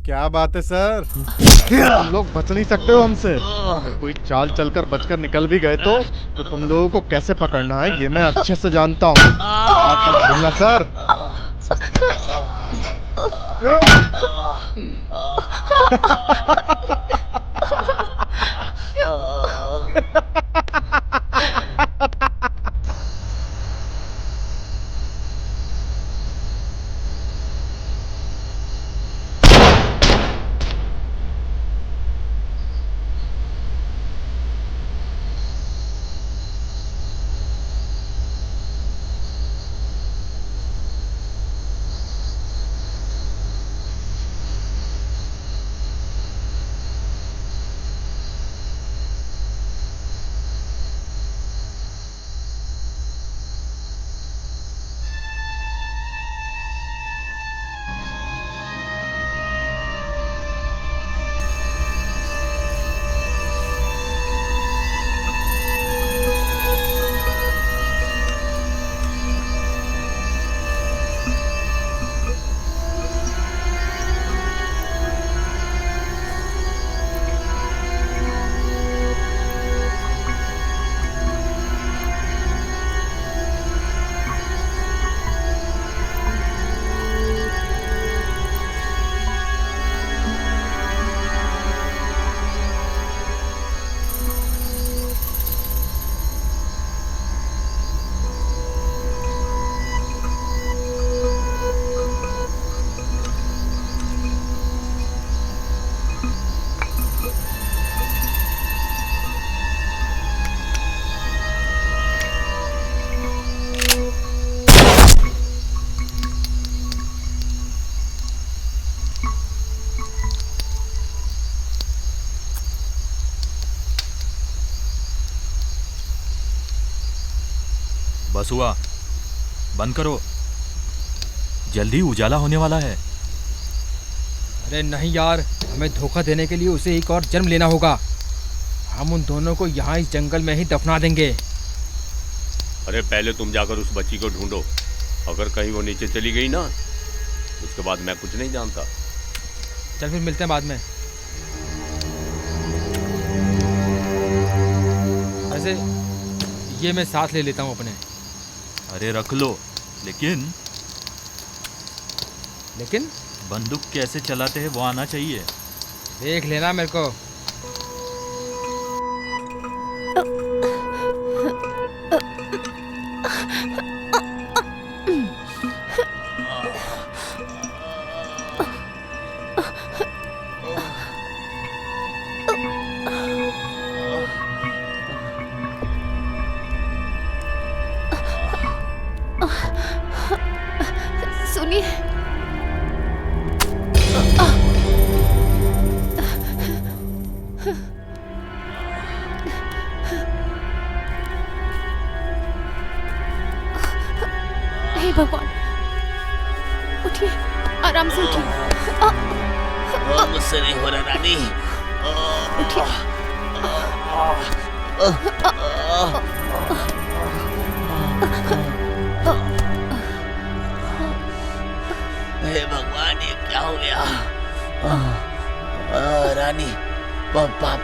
क्या बात है सर? तुम लोग बच नहीं सकते हो हमसे। अगर कोई चाल चलकर बचकर निकल भी गए तो तुम लोगों को कैसे पकड़ना है ये मैं अच्छे से जानता हूँ। बोलना सर। बस हुआ, बंद करो, जल्दी उजाला होने वाला है। अरे नहीं यार, हमें धोखा देने के लिए उसे एक और जन्म लेना होगा। हम उन दोनों को यहाँ इस जंगल में ही दफना देंगे। अरे पहले तुम जाकर उस बच्ची को ढूंढो। अगर कहीं वो नीचे चली गई ना, उसके बाद मैं कुछ नहीं जानता। चल फिर मिलते हैं बाद में। वैसे ये मैं साथ ले लेता हूँ अपने। अरे रख लो, लेकिन बंदूक कैसे चलाते हैं वो आना चाहिए। देख लेना मेरे को। सुनिए, हे भगवान, उठिए, आराम से उठिए। मुझसे नहीं हो रहा रानी। उठिए। हे भगवान, ये क्या हो गया? रानी,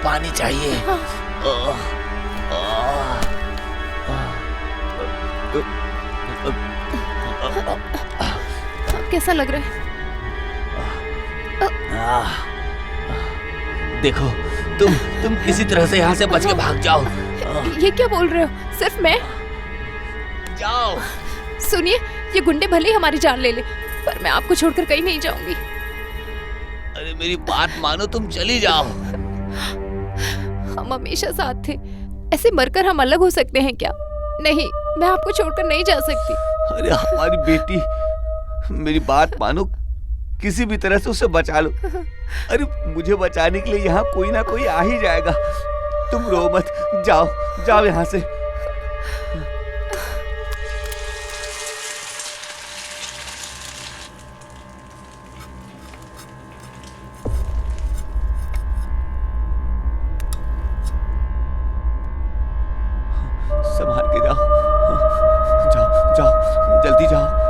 पानी चाहिए। कैसा लग रहा है? देखो, तुम किसी तरह से यहाँ से बच के भाग जाओ। ये क्या बोल रहे हो? सिर्फ मैं? जाओ। सुनिए, ये गुंडे भले ही हमारी जान ले ले, पर मैं आपको छोड़कर कहीं नहीं जाऊंगी। अरे मेरी बात मानो, तुम चली जाओ। हम हमेशा साथ थे, ऐसे मरकर हम अलग हो सकते हैं क्या? नहीं, मैं आपको छोड़कर नहीं जा सकती। अरे हमारी बेटी, मेरी बात मानो, किसी भी तरह से उसे बचा लो। अरे मुझे बचाने के लिए यहाँ कोई ना कोई आ ही जाएगा। तुम रो मत, जाओ जाओ यहाँ से। संभाल के जाओ, जाओ जाओ, जल्दी जाओ।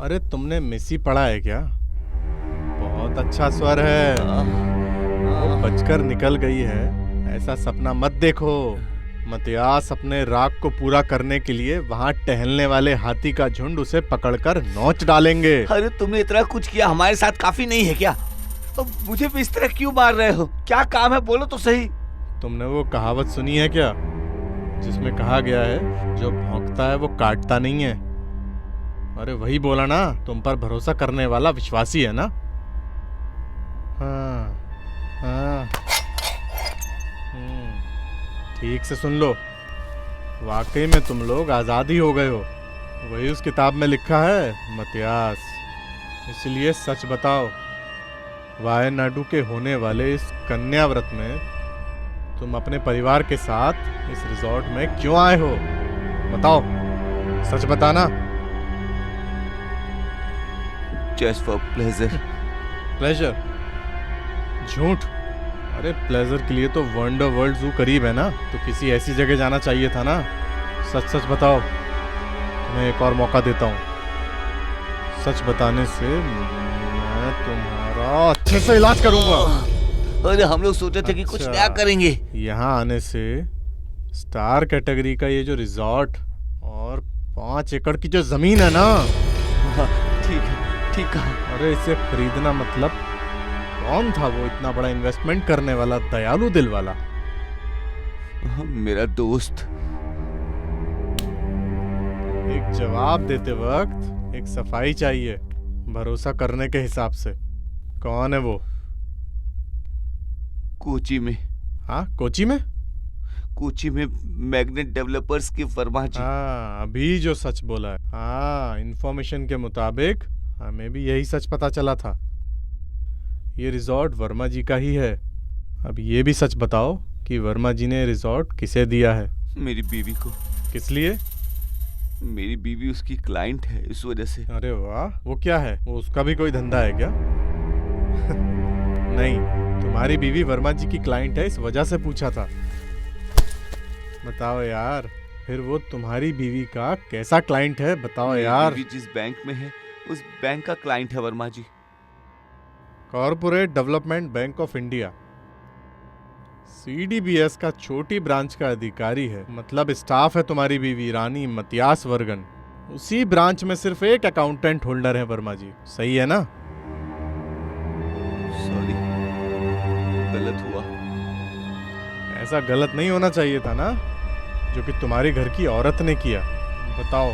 अरे तुमने मिसी पढ़ा है क्या? बहुत अच्छा स्वर है। वो बचकर निकल गई है, ऐसा सपना मत देखो। मतियास अपने राग को पूरा करने के लिए वहाँ टहलने वाले हाथी का झुंड उसे पकड़कर नोच डालेंगे। अरे तुमने इतना कुछ किया, हमारे साथ काफी नहीं है क्या? अब मुझे भी इस तरह क्यों मार रहे हो? क्या काम है, बोलो तो सही। तुमने वो कहावत सुनी है क्या, जिसमें कहा गया है जो भौंकता है वो काटता नहीं है? अरे वही बोला ना, तुम पर भरोसा करने वाला विश्वासी है ना। हाँ हाँ, ठीक से सुन लो, वाकई में तुम लोग आजाद ही हो गए हो। वही उस किताब में लिखा है मतियास। इसलिए सच बताओ, वायनाडु के होने वाले इस कन्या व्रत में तुम अपने परिवार के साथ इस रिजॉर्ट में क्यों आए हो? बताओ, सच बताना। Just for pleasure. प्लेजर? झूठ। अरे प्लेजर के लिए तो वंडर वर्ल्ड जू करीब है ना, तो किसी ऐसी जगह जाना चाहिए था ना। सच सच बताओ, मैं एक और मौका देता हूँ। सच बताने से मैं तुम्हारा अच्छे से इलाज करूंगा। अरे हम लोग सोचे थे कि कुछ नया करेंगे। यहाँ आने से स्टार कैटेगरी का ये जो रिजॉर्ट और 5 एकड़ की जो जमीन है ना, ठीक है, ठीक कहा। अरे इसे खरीदना मतलब, कौन था वो इतना बड़ा इन्वेस्टमेंट करने वाला दयालु दिल वाला? मेरा दोस्त। एक जवाब देते वक्त एक सफाई चाहिए, भरोसा करने के हिसाब से। कौन है वो? कोची में। हाँ, कोची में? कोची में मैग्नेट डेवलपर्स के वर्मा जी। हाँ, अभी जो सच बोला है। हाँ, इंफॉर्मेशन के मुताबिक हमें भी यही सच पता चला था। ये रिजॉर्ट वर्मा जी का ही है। अब ये भी सच बताओ कि वर्मा जी ने रिजॉर्ट किसे दिया है? मेरी बीवी को। किस लिए? मेरी बीवी उसकी क्लाइंट है, इस वजह से। अरे वाह, वो क्या है? वो उसका भी कोई धंधा है क्या? नहीं, तुम्हारी बीवी वर्मा जी की क्लाइंट है, इस वजह से पूछा था। बताओ यार, फिर वो तुम्हारी बीवी का कैसा क्लाइंट है? बताओ यार। बीवी जिस बैंक में है, उस बैंक का क्लाइंट है Verma ji. Corporate development bank of India, CDBS का छोटी ब्रांच का अधिकारी है। मतलब स्टाफ है तुम्हारी बीवी रानी मतियास वर्गन। उसी ब्रांच में सिर्फ एक अकाउंटेंट होल्डर है वर्मा जी। सही है ना? सॉरी, गलत हुआ। ऐसा गलत नहीं होना चाहिए था ना, जो कि तुम्हारी घर की औरत ने किया। बताओ,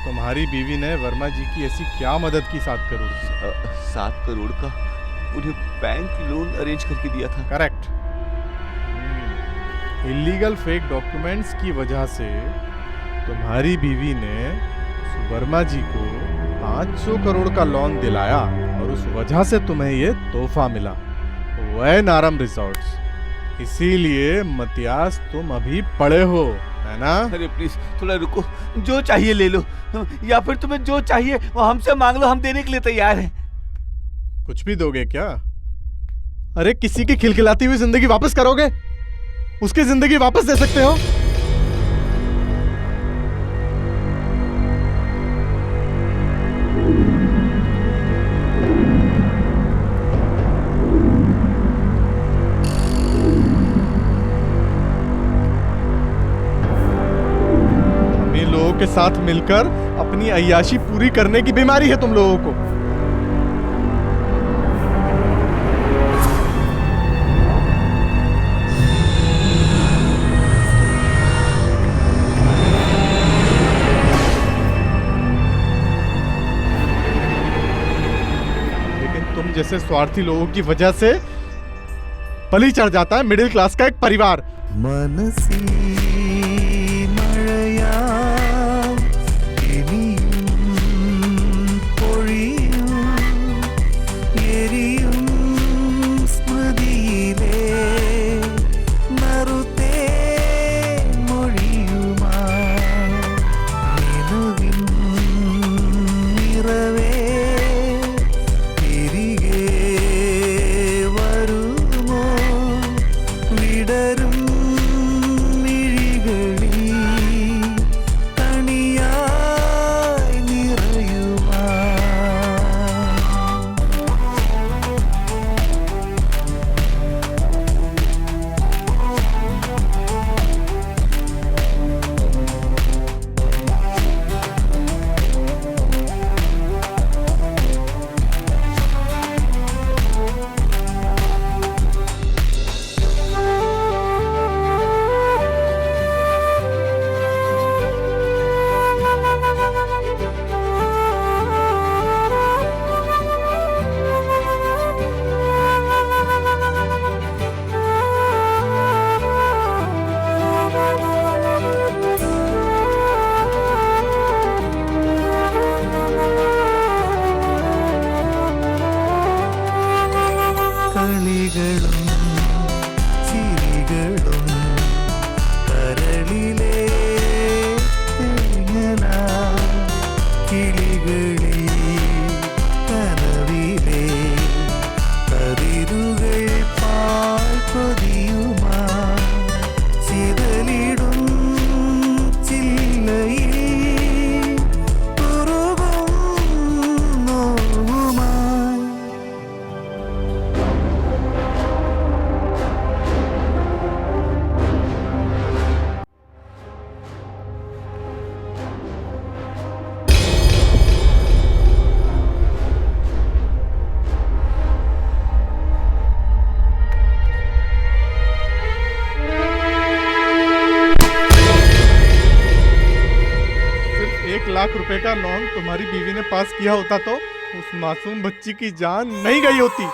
तुम्हारी बीवी ने वर्मा जी की ऐसी क्या मदद की 7 करोड़ की? 7 करोड़ का उन्हें बैंक लोन अरेंज करके दिया था। करेक्ट। इलीगल फेक डॉक्यूमेंट्स की वजह से तुम्हारी बीवी ने उस वर्मा जी को 500 करोड़ का लोन दिलाया और उस वजह से तुम्हें ये तोहफा मिला, वैनारम रिजॉर्ट्स। इसीलिए मतियास तुम अभी पड़े हो, है ना? अरे प्लीज थोड़ा रुको, जो चाहिए ले लो, या फिर तुम्हें जो चाहिए वो हमसे मांग लो, हम देने के लिए तैयार हैं। कुछ भी दोगे क्या? अरे किसी की खिलखिलाती हुई जिंदगी वापस करोगे? उसकी जिंदगी वापस दे सकते हो? हम इन लोगों के साथ मिलकर अपनी अय्याशी पूरी करने की बीमारी है तुम लोगों को। जैसे स्वार्थी लोगों की वजह से बलि चढ़ जाता है मिडिल क्लास का एक परिवार। मनसी मळया കിളികളെ കനവിലെ കതിരുകൾ പാൽ പൊതിയുമാ ചിതലിടും ചില്ലയിൽ ഉരുകും നോവുമായി. सिर्फ 1 लाख रुपए का लोन तुम्हारी बीवी ने पास किया होता तो उस मासूम बच्ची की जान नहीं गई होती,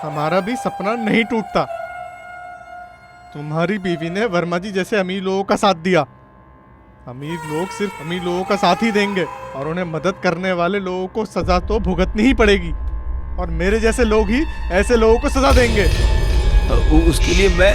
हमारा भी सपना नहीं टूटता। तुम्हारी बीवी ने वर्मा जी जैसे अमीर लोगों का साथ दिया। अमीर लोग सिर्फ अमीर लोगों का साथ ही देंगे और उन्हें मदद करने वाले लोगों को सजा तो भुगतनी ही पड़ेगी, और मेरे जैसे लोग ही ऐसे लोगों को सजा देंगे। उसके लिए मैं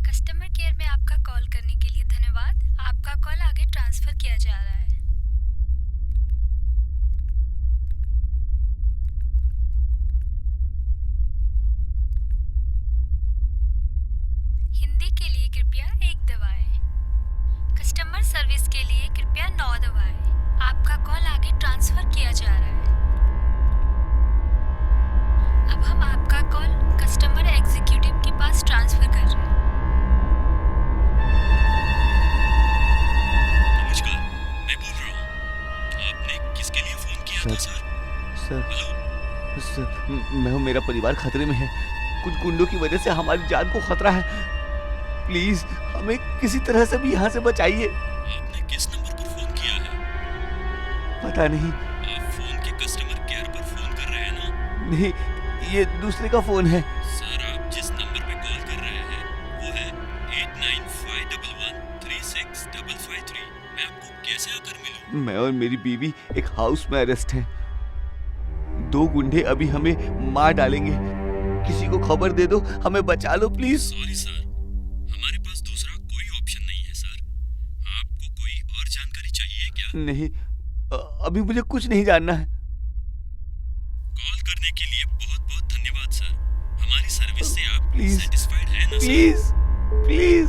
कस्टमर केयर में आपका कॉल करने के लिए धन्यवाद। आपका कॉल आगे ट्रांसफर किया जा रहा है। हिंदी के लिए कृपया 1 दबाएं। कस्टमर सर्विस के लिए कृपया 9 दबाएं। आपका कॉल आगे ट्रांसफर किया जा रहा है। अब हम आपका कॉल कस्टमर एग्जीक्यूटिव के पास ट्रांसफर कर रहे हैं। नमस्कार, मैं बोल रहा हूँ। आपने किसके लिए फोन किया था सर? सर, मैं मेरा परिवार खतरे में है। कुछ गुंडों की वजह से हमारी जान को खतरा है। प्लीज हमें किसी तरह से भी यहाँ से बचाइए। आपने किस नंबर पर फोन किया है? पता नहीं। आप फोन के कस्टमर केयर पर फोन कर रहे हैं ना? नहीं, ये दूसरे का फोन है। सर, आप जिस नंबर पे कॉल कर रहे हैं वो है 8951136553। मैं आपको कैसे आकर मिलूं? मैं और मेरी बीवी एक हाउस में अरेस्ट हैं। 2 गुंडे अभी हमें मार डालेंगे। किसी को खबर दे दो, हमें बचा लो प्लीज। सॉरी सर, हमारे पास दूसरा कोई ऑप्शन नहीं है सर। आपको कोई और जानकारी चाहिए क्या? नहीं, अभी मुझे कुछ नहीं जानना है। कॉल करने के लिए बहुत बहुत धन्यवाद सर। हमारी सर्विस से आप प्लीज सेटिस्फाइड हैं ना सर? Please please.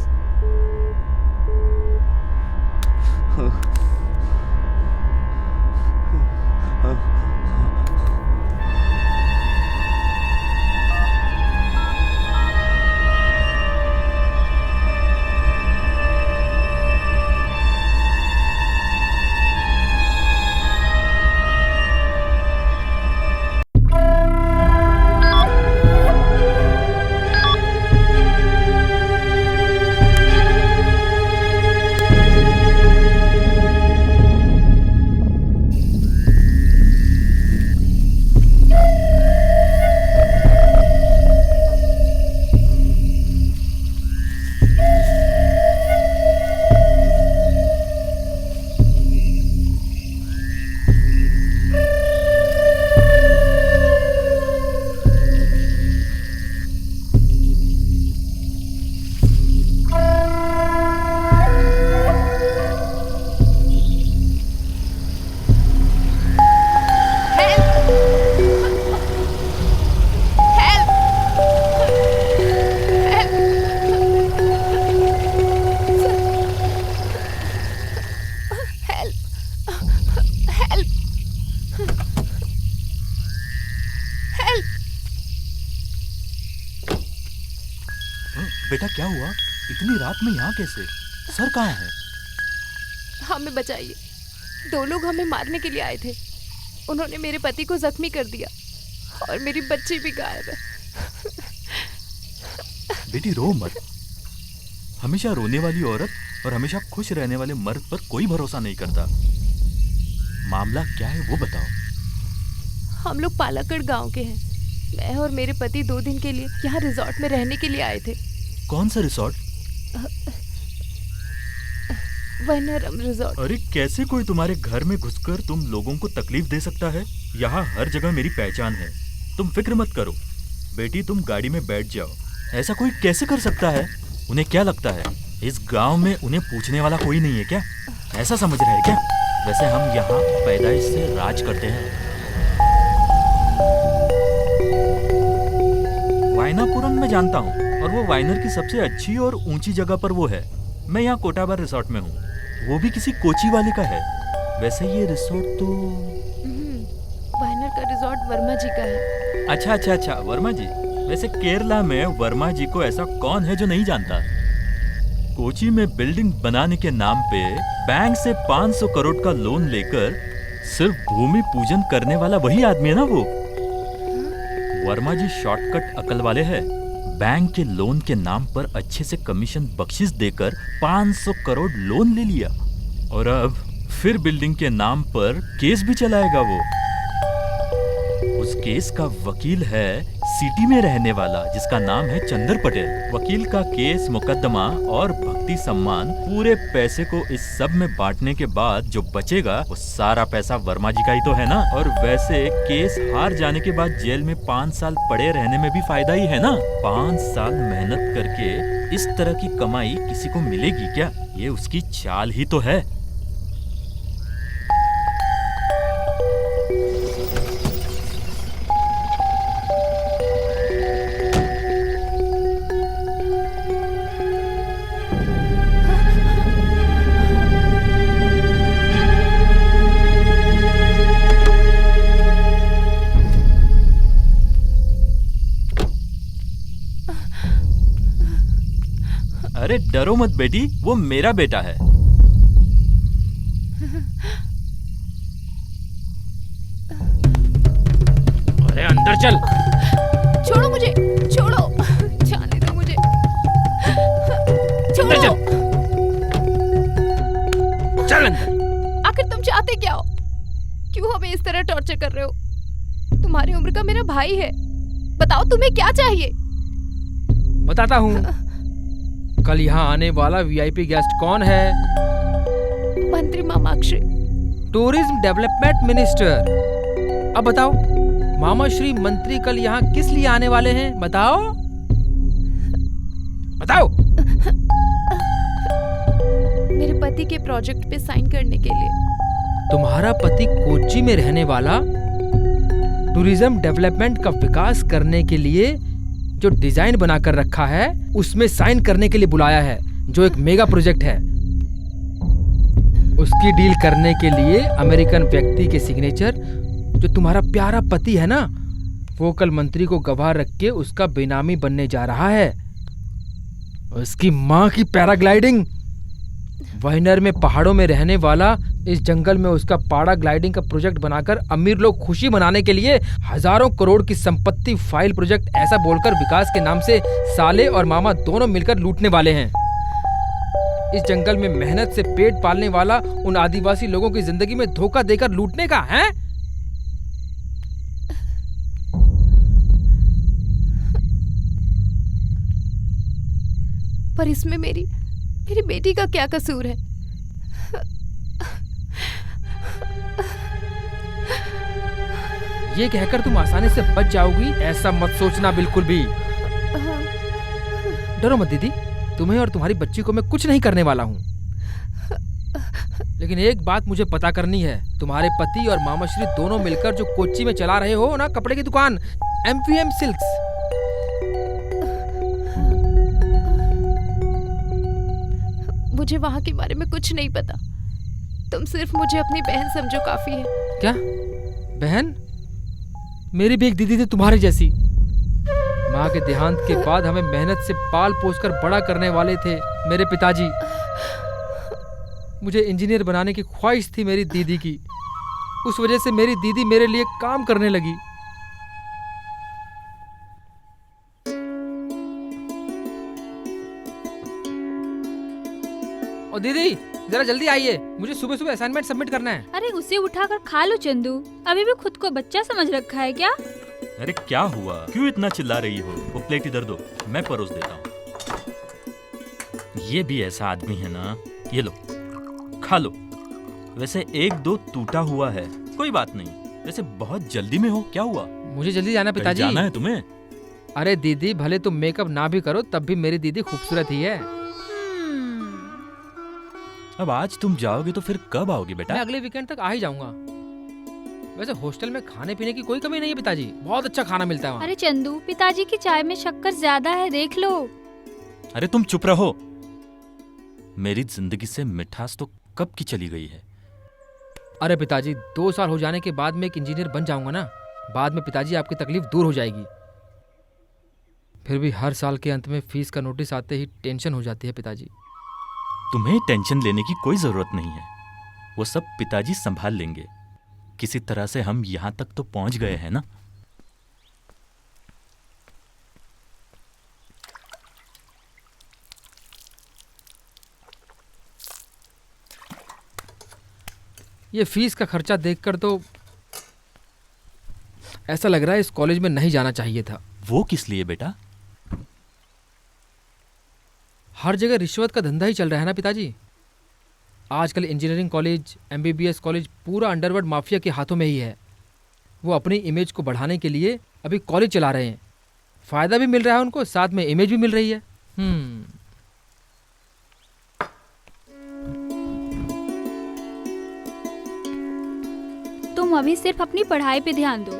बेटा क्या हुआ? इतनी रात में यहाँ कैसे? सर कहाँ है? हमें बचाइए, 2 लोग हमें मारने के लिए आए थे। उन्होंने मेरे पति को जख्मी कर दिया और मेरी बच्ची भी गायब है। बेटी रो मत। हमेशा रोने वाली औरत और हमेशा खुश रहने वाले मर्द पर कोई भरोसा नहीं करता। मामला क्या है वो बताओ। हम लोग पालाकड़ गांव के हैं। मैं और मेरे पति 2 दिन के लिए यहाँ रिजॉर्ट में रहने के लिए आए थे। कौन सा रिसोर्ट? वनरम रिजॉर्ट। अरे कैसे कोई तुम्हारे घर में घुसकर तुम लोगों को तकलीफ दे सकता है? यहाँ हर जगह मेरी पहचान है, तुम फिक्र मत करो। बेटी तुम गाड़ी में बैठ जाओ। ऐसा कोई कैसे कर सकता है? उन्हें क्या लगता है इस गांव में उन्हें पूछने वाला कोई नहीं है क्या? ऐसा समझ रहे हैं क्या? वैसे हम यहाँ पैदाइश से राज करते हैं। वायनापुरम में जानता हूँ और वो वाइनर की सबसे अच्छी और ऊंची जगह पर वो है। मैं यहाँ कोटाबार रिसोर्ट में हूँ, वो भी किसी कोची वाले का है। वैसे ये रिसोर्ट तो वाइनर का रिसोर्ट वर्मा जी का है। अच्छा, वर्मा जी। वैसे केरला में वर्मा जी को ऐसा कौन है जो नहीं जानता? कोची में बिल्डिंग बनाने के नाम पे बैंक से 500 करोड़ का लोन लेकर सिर्फ भूमि पूजन करने वाला वही आदमी है ना वो। वर्मा जी शॉर्टकट अकल वाले हैं। बैंक के लोन के नाम पर अच्छे से कमीशन बख्शिश देकर 500 करोड़ लोन ले लिया और अब फिर बिल्डिंग के नाम पर केस भी चलाएगा वो। उस केस का वकील है सिटी में रहने वाला जिसका नाम है चंदर पटेल। वकील का केस, मुकदमा और भक्ति सम्मान, पूरे पैसे को इस सब में बांटने के बाद जो बचेगा वो सारा पैसा वर्मा जी का ही तो है ना। और वैसे केस हार जाने के बाद जेल में 5 साल पड़े रहने में भी फायदा ही है ना। 5 साल मेहनत करके इस तरह की कमाई किसी को मिलेगी क्या? ये उसकी चाल ही तो है। अरे डरो मत बेटी, वो मेरा बेटा है। अरे अंदर चल। छोड़ो मुझे, छोड़ो, जाने दो मुझे, छोड़ो। चल अंदर। आखिर तुम चाहते क्या हो? क्यों हमें इस तरह टॉर्चर कर रहे हो? तुम्हारी उम्र का मेरा भाई है, बताओ तुम्हें क्या चाहिए? बताता हूँ। कल यहाँ आने वाला वीआईपी गेस्ट कौन है? मंत्री मामाश्री, टूरिज्म डेवलपमेंट मिनिस्टर। अब बताओ, मामा श्री मंत्री कल यहाँ किस लिए आने वाले हैं? बताओ बताओ। मेरे पति के प्रोजेक्ट पे साइन करने के लिए। तुम्हारा पति कोच्चि में रहने वाला टूरिज्म डेवलपमेंट का विकास करने के लिए जो डिजाइन बनाकर रखा है उसमें साइन करने के लिए बुलाया है, जो एक मेगा प्रोजेक्ट है। उसकी डील करने के लिए अमेरिकन व्यक्ति के सिग्नेचर, जो तुम्हारा प्यारा पति है ना, वो कल मंत्री को गवाह रख के उसका बेनामी बनने जा रहा है। उसकी माँ की पैराग्लाइडिंग, वाइनर में पहाड़ों में रहने वाला इस जंगल में उसका पैराग्लाइडिंग का प्रोजेक्ट बनाकर अमीर लोग खुशी मनाने के लिए हजारों करोड़ की संपत्ति फाइल प्रोजेक्ट ऐसा बोलकर विकास के नाम से साले और मामा दोनों मिलकर लूटने वाले हैं। इस जंगल में मेहनत से पेट पालने वाला उन आदिवासी लोगों की जिंदगी में धोखा देकर लूटने का है। पर इसमें मेरी बेटी का क्या कसूर है? ये कहकर तुम आसानी से बच जाओगी ऐसा मत सोचना बिल्कुल भी। डरो मत दीदी, तुम्हें और तुम्हारी बच्ची को मैं कुछ नहीं करने वाला हूँ। लेकिन एक बात मुझे पता करनी है, तुम्हारे पति और मामाश्री दोनों मिलकर जो कोच्चि में चला रहे हो ना कपड़े की दुकान, एमवीएम सिल्क्स, मुझे वहाँ के बारे में कुछ नहीं पता। तुम सिर्फ मुझे अपनी बहन समझो, काफी है। क्या बहन? मेरी भी एक दीदी थी तुम्हारे जैसी। माँ के देहांत के बाद हमें मेहनत से पाल पोसकर बड़ा करने वाले थे मेरे पिताजी। मुझे इंजीनियर बनाने की ख्वाहिश थी मेरी दीदी की। उस वजह से मेरी दीदी मेरे लिए काम करने लगी। और दीदी जरा जल्दी आइए, मुझे सुबह सुबह असाइनमेंट सबमिट करना है। अरे उसे उठाकर खा लो चंदू, अभी भी खुद को बच्चा समझ रखा है क्या? अरे क्या हुआ, क्यों इतना चिल्ला रही हो? वो प्लेट इधर दो, मैं परोस देता हूँ। ये भी ऐसा आदमी है ना, ये लो खा लो। वैसे एक दो टूटा हुआ है, कोई बात नहीं। वैसे बहुत जल्दी में हो, क्या हुआ? मुझे जल्दी जाना पिताजी। जाना है तुम्हें? अरे दीदी, भले तुम मेकअप ना भी करो तब भी मेरी दीदी खूबसूरत ही है। अब आज तुम जाओगे तो फिर कब आओगे बेटा? मैं अगले वीकेंड तक आ ही जाऊंगा। वैसे हॉस्टल में खाने पीने की कोई कमी नहीं है पिताजी, बहुत अच्छा खाना मिलता है वहाँ। अरे चंदू, पिताजी की चाय में शक्कर ज्यादा है, देख लो। अरे तुम चुप रहो। मेरी जिंदगी से मिठास तो कब की चली गई है। अरे पिताजी, 2 साल हो जाने के बाद मैं एक इंजीनियर बन जाऊंगा ना, बाद में पिताजी आपकी तकलीफ दूर हो जाएगी। फिर भी हर साल के अंत में फीस का नोटिस आते ही टेंशन हो जाती है पिताजी। तुम्हें टेंशन लेने की कोई जरूरत नहीं है, वो सब पिताजी संभाल लेंगे। किसी तरह से हम यहां तक तो पहुंच गए हैं ना। ये फीस का खर्चा देखकर तो ऐसा लग रहा है इस कॉलेज में नहीं जाना चाहिए था। वो किस लिए बेटा? हर जगह रिश्वत का धंधा ही चल रहा है ना पिताजी। आजकल इंजीनियरिंग कॉलेज, एमबीबीएस कॉलेज पूरा अंडरवर्ल्ड माफिया के हाथों में ही है। वो अपनी इमेज को बढ़ाने के लिए अभी कॉलेज चला रहे हैं। फायदा भी मिल रहा है उनको, साथ में इमेज भी मिल रही है। तुम अभी सिर्फ अपनी पढ़ाई पे ध्यान दो,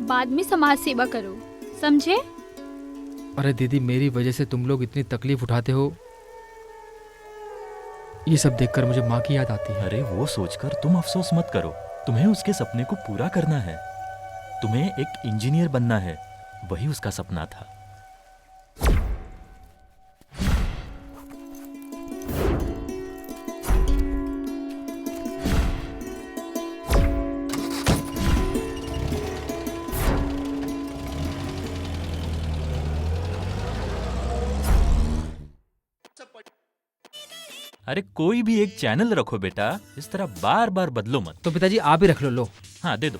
बाद में समाज सेवा करो, समझे? अरे दीदी, मेरी वजह से तुम लोग इतनी तकलीफ उठाते हो, ये सब देखकर मुझे माँ की याद आती है। अरे वो सोचकर तुम अफसोस मत करो, तुम्हें उसके सपने को पूरा करना है। तुम्हें एक इंजीनियर बनना है, वही उसका सपना था। अरे कोई भी एक चैनल रखो बेटा, इस तरह बार बार बदलो मत। तो पिताजी आप ही रख लो। लो हाँ दे दो।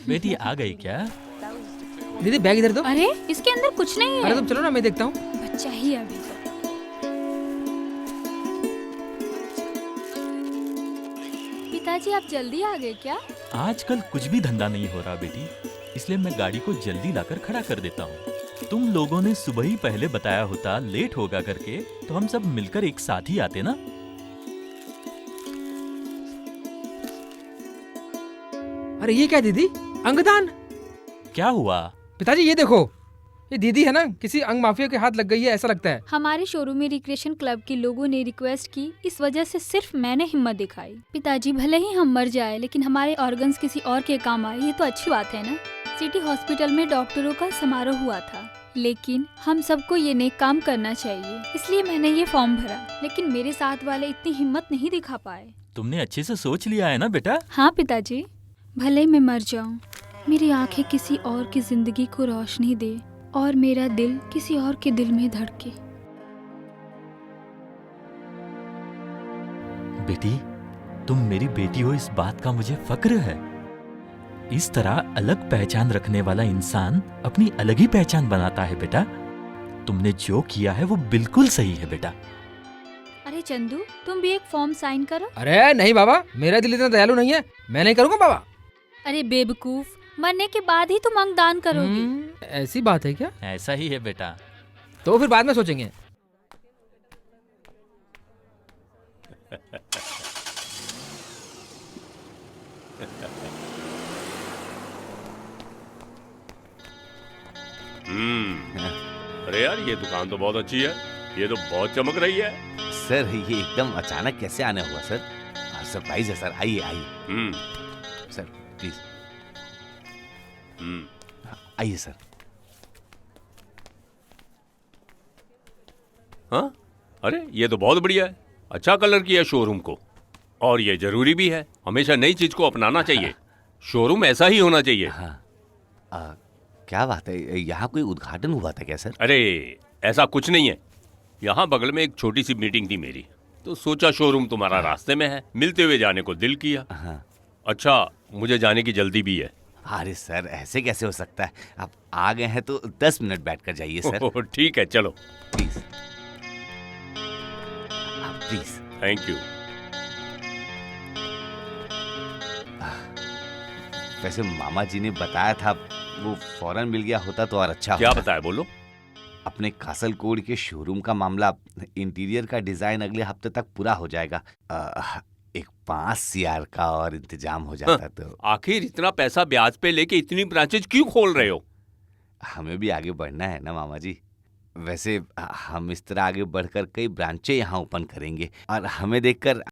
बेटी आ गई क्या? दीदी बैग इधर दो। अरे इसके अंदर कुछ नहीं है। अरे तुम चलो ना, मैं देखता हूँ। बच्चा ही अभी। पिताजी आप जल्दी आ गए क्या? आजकल कुछ भी धंधा नहीं हो रहा बेटी, इसलिए मैं गाड़ी को जल्दी लाकर खड़ा कर देता हूँ। तुम लोगों ने सुबह ही पहले बताया होता लेट होगा करके, तो हम सब मिलकर एक साथ ही आते ना। अरे ये क्या दीदी, अंगदान? क्या हुआ? पिताजी ये देखो, ये दीदी है ना, किसी अंग माफिया के हाथ लग गई है ऐसा लगता है। हमारे शोरूम में रिक्रिएशन क्लब के लोगों ने रिक्वेस्ट की, इस वजह से सिर्फ मैंने हिम्मत दिखाई। पिताजी भले ही हम मर जाए, लेकिन हमारे ऑर्गन्स किसी और के काम आए, ये तो अच्छी बात है ना। सिटी हॉस्पिटल में डॉक्टरों का समारोह हुआ था, लेकिन हम सबको ये नेक काम करना चाहिए, इसलिए मैंने ये फॉर्म भरा। लेकिन मेरे साथ वाले इतनी हिम्मत नहीं दिखा पाए। तुमने अच्छे से सोच लिया है ना बेटा? हाँ पिताजी, भले मैं मर जाऊं, मेरी आंखें किसी और की जिंदगी को रोशनी दे और मेरा दिल किसी और के दिल में धड़के। बेटी, तुम मेरी बेटी हो, इस बात का मुझे फक्र है। इस तरह अलग पहचान रखने वाला इंसान अपनी अलग ही पहचान बनाता है बेटा। तुमने जो किया है वो बिल्कुल सही है बेटा। अरे चंदू, तुम भी एक फॉर्म साइन करो। अरे नहीं बाबा, मेरा दिल इतना दयालु नहीं है, मैं नहीं करूँगा बाबा। अरे बेवकूफ, मरने के बाद ही तुम अंगदान करोगे। ऐसी बात है क्या? ऐसा ही है बेटा। तो फिर बाद में सोचेंगे। अरे यार, ये दुकान तो बहुत अच्छी है, ये तो बहुत चमक रही है। सर ये एकदम अचानक कैसे आने हुआ सर? सरप्राइज है सर, आइए आइए। Sir please. आइए सर। हाँ, अरे ये तो बहुत बढ़िया है। अच्छा कलर किया शोरूम को, और ये जरूरी भी है। हमेशा नई चीज को अपनाना चाहिए। शोरूम ऐसा ही होना चाहिए। हाँ। क्या बात है, यहाँ कोई उद्घाटन हुआ था क्या सर? अरे ऐसा कुछ नहीं है। यहाँ बगल में एक छोटी सी मीटिंग थी मेरी, तो सोचा शोरूम तुम्हारा रास्ते में है, मिलते हुए जाने को दिल किया। अच्छा, मुझे जाने की जल्दी भी है। अरे सर, ऐसे कैसे हो सकता है? आप आ गए हैं तो 10 मिनट बैठ कर जाइए सर। ठीक है, चलो। Please please. Thank you. वैसे मामा जी ने बताया था, वो फौरन मिल गया होता तो और अच्छा क्या होता। बताया, बोलो। अपने कासलकोड के शोरूम का मामला, इंटीरियर का डिजाइन अगले हफ्ते तक पूरा हो जाएगा। एक 5 CR का और इंतजाम हो जाता तो। आखिर इतना पैसा ब्याज पे लेके इतनी ब्रांचेज क्यों खोल रहे हो? हमें भी आगे बढ़ना है ना मामा जी। वैसे हम इस तरह आगे बढ़कर कई ब्रांचें यहाँ ओपन करेंगे, और हमें देखकर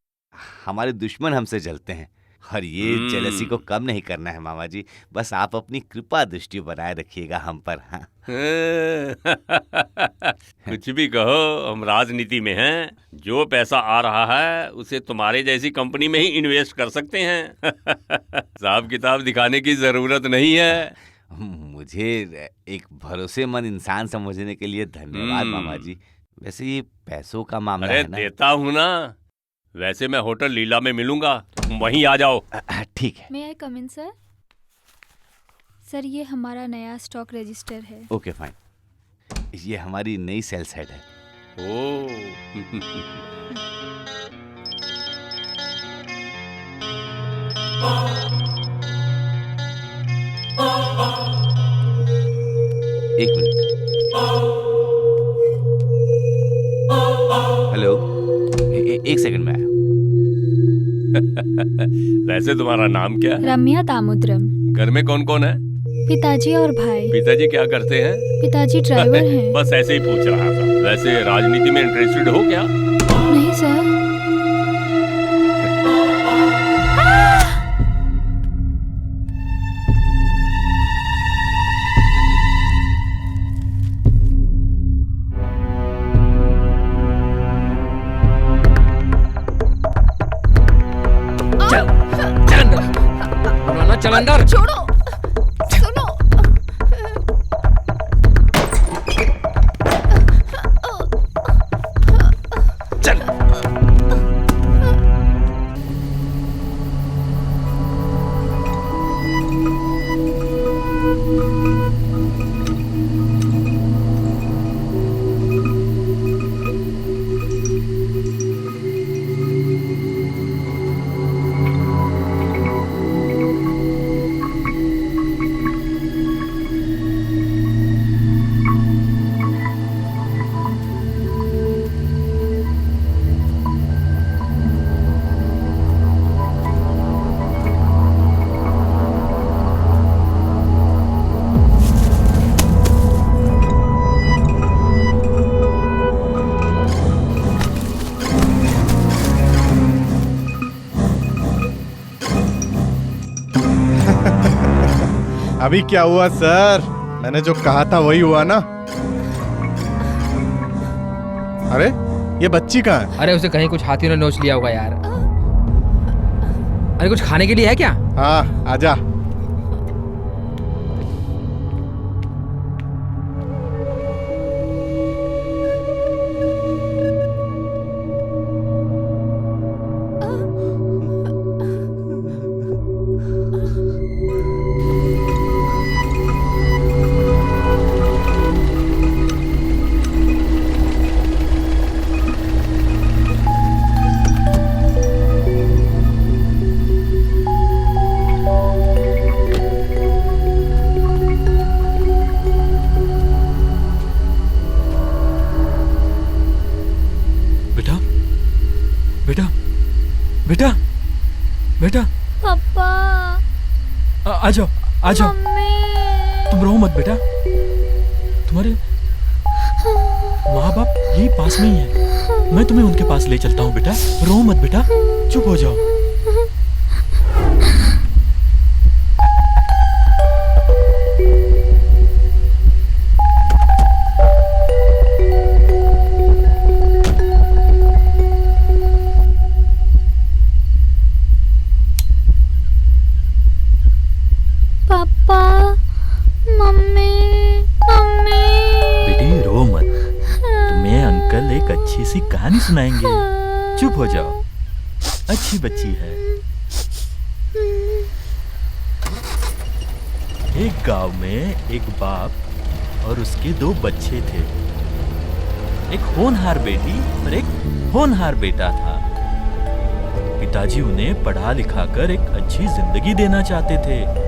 हमारे दुश्मन हमसे जलते हैं, और ये जेलसी को कम नहीं करना है मामा जी। बस आप अपनी कृपा दृष्टि बनाए रखिएगा हम पर। हाँ। कुछ भी कहो, हम राजनीति में हैं। जो पैसा आ रहा है उसे तुम्हारे जैसी कंपनी में ही इन्वेस्ट कर सकते हैं। हिसाब किताब दिखाने की जरूरत नहीं है। मुझे एक भरोसेमंद इंसान समझने के लिए धन्यवाद मामा जी। वैसे ये पैसों का मामला है ना? देता हूँ ना। वैसे मैं होटल लीला में मिलूंगा, तुम वहीं आ जाओ। ठीक है। मे आई कम इन सर? सर, ये हमारा नया स्टॉक रजिस्टर है। Okay fine. ये हमारी नई सेल्स हेड है। एक मिनट। हेलो, एक सेकंड में आया। वैसे तुम्हारा नाम क्या है? रम्या दामोदरम। घर में कौन कौन है? पिताजी और भाई। पिताजी क्या करते हैं? पिताजी ड्राइवर हैं। बस ऐसे ही पूछ रहा था। वैसे राजनीति में इंटरेस्टेड हो क्या? नहीं सर। चल अंदर। छोड़ो, सुनो। चल। अभी क्या हुआ सर? मैंने जो कहा था वही हुआ ना? अरे ये बच्ची कहाँ है? अरे उसे कहीं कुछ हाथियों ने नोच लिया होगा यार। अरे कुछ खाने के लिए है क्या? हाँ, आजा। बेटा, बेटा पापा, आ जाओ, आ जाओ। तुम रो मत बेटा, तुम्हारे माँ बाप यही पास में ही है। मैं तुम्हें उनके पास ले चलता हूँ बेटा। रो मत बेटा, चुप हो जाओ। कल एक अच्छी सी कहानी सुनाएंगे। चुप हो जाओ, अच्छी बच्ची है। एक गांव में एक बाप और उसके 2 बच्चे थे। एक होनहार बेटी और एक होनहार बेटा था। पिताजी उन्हें पढ़ा लिखाकर एक अच्छी जिंदगी देना चाहते थे।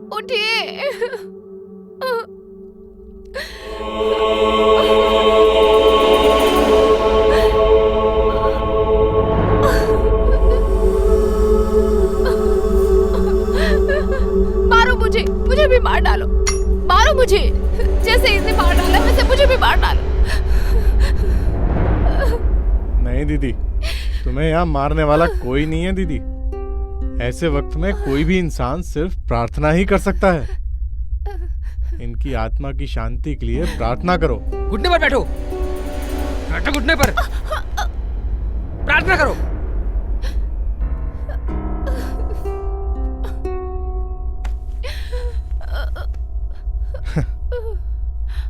उठिए। मारो मुझे, मुझे भी मार डालो, मारो मुझे, जैसे इसे मार डाला वैसे मुझे भी मार डालो। नहीं दीदी, तुम्हें यहाँ मारने वाला कोई नहीं है दीदी। ऐसे वक्त में कोई भी इंसान सिर्फ प्रार्थना ही कर सकता है। इनकी आत्मा की शांति के लिए प्रार्थना करो। घुटने पर बैठो, बैठो घुटने पर, प्रार्थना करो।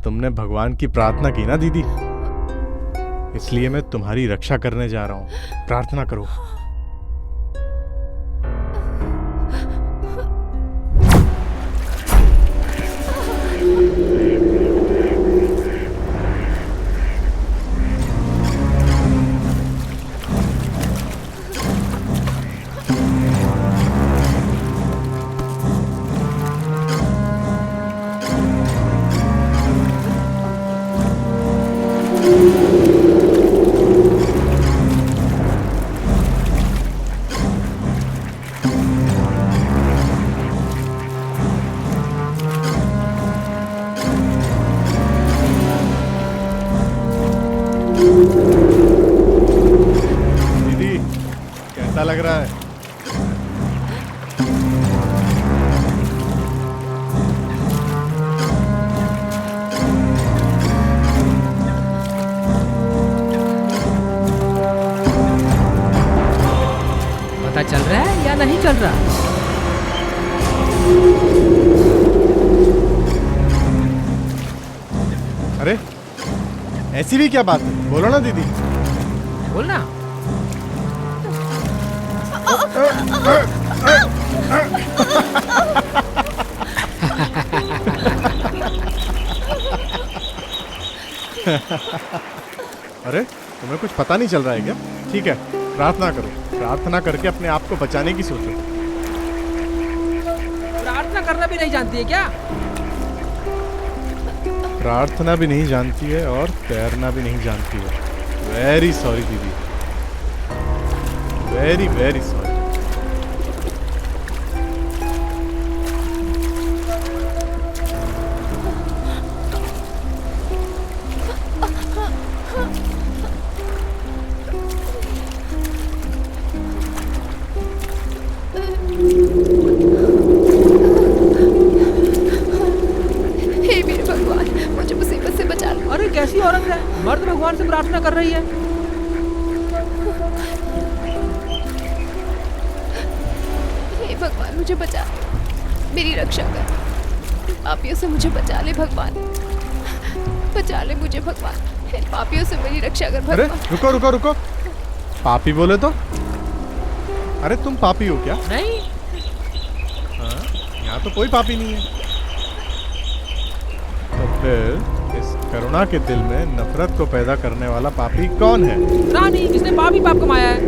तुमने भगवान की प्रार्थना की ना दीदी, इसलिए मैं तुम्हारी रक्षा करने जा रहा हूँ। प्रार्थना करो। दीदी कैसा लग रहा है? पता चल रहा है या नहीं चल रहा? अरे ऐसी भी क्या बात है? बोलो ना दीदी। बोलना। अरे तुम्हें कुछ पता नहीं चल रहा है क्या? ठीक है, प्रार्थना करो। प्रार्थना करके अपने आप को बचाने की सोचो। प्रार्थना करना भी नहीं जानती है क्या? प्रार्थना भी नहीं जानती है और तैरना भी नहीं जानती है। वेरी सॉरी दीदी, वेरी वेरी सॉरी। हे मेरे भगवान, मुझे मुसीबत से बचा लो। अरे कैसी औरत है, मर्द भगवान से प्रार्थना कर रही है। हे भगवान मुझे बचा, मेरी रक्षा कर। पापियों से मुझे बचा ले भगवान, बचा ले मुझे भगवान। पापियों से मेरी रक्षा कर अरे भगवान। रुको रुको रुको, पापी बोले तो? अरे तुम पापी हो क्या? नहीं। हाँ, यहाँ तो कोई पापी नहीं है। तो फिर इस करुणा के दिल में नफरत को पैदा करने वाला पापी कौन है? रानी, जिसने पाप ही पाप कमाया है।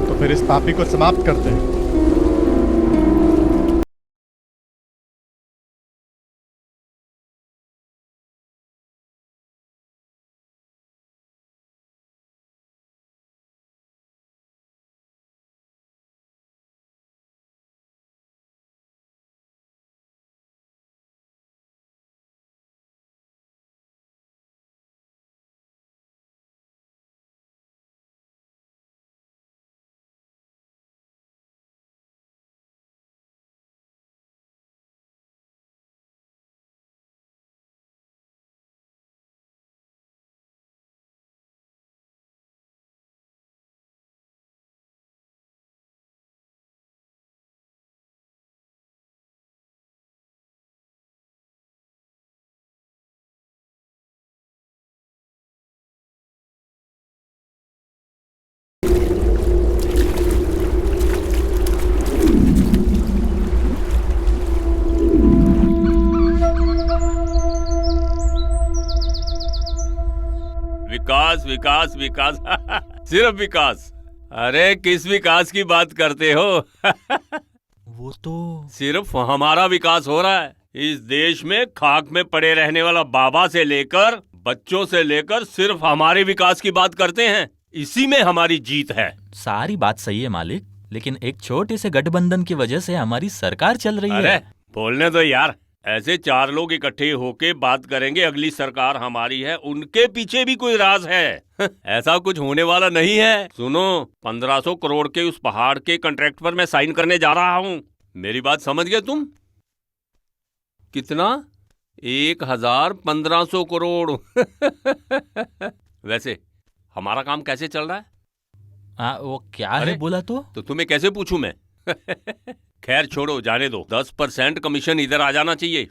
तो फिर इस पापी को समाप्त करते हैं। विकास विकास विकास सिर्फ विकास। अरे किस विकास की बात करते हो? वो तो सिर्फ हमारा विकास हो रहा है। इस देश में खाक में पड़े रहने वाला बाबा से लेकर बच्चों से लेकर सिर्फ हमारे विकास की बात करते हैं। इसी में हमारी जीत है। सारी बात सही है मालिक, लेकिन एक छोटे से गठबंधन की वजह से हमारी सरकार चल रही अरे है। बोलने दो यार, ऐसे 4 लोग इकट्ठे होके बात करेंगे अगली सरकार हमारी है, उनके पीछे भी कोई राज है। ऐसा कुछ होने वाला नहीं है। सुनो, 1500 करोड़ के उस पहाड़ के कॉन्ट्रैक्ट पर मैं साइन करने जा रहा हूँ। मेरी बात समझ गए तुम? कितना? 1500 करोड़। वैसे हमारा काम कैसे चल रहा है? वो क्या है बोला तो तुम्हें कैसे पूछूं मैं? खैर छोड़ो, जाने दो। 10% कमीशन इधर आ जाना चाहिए।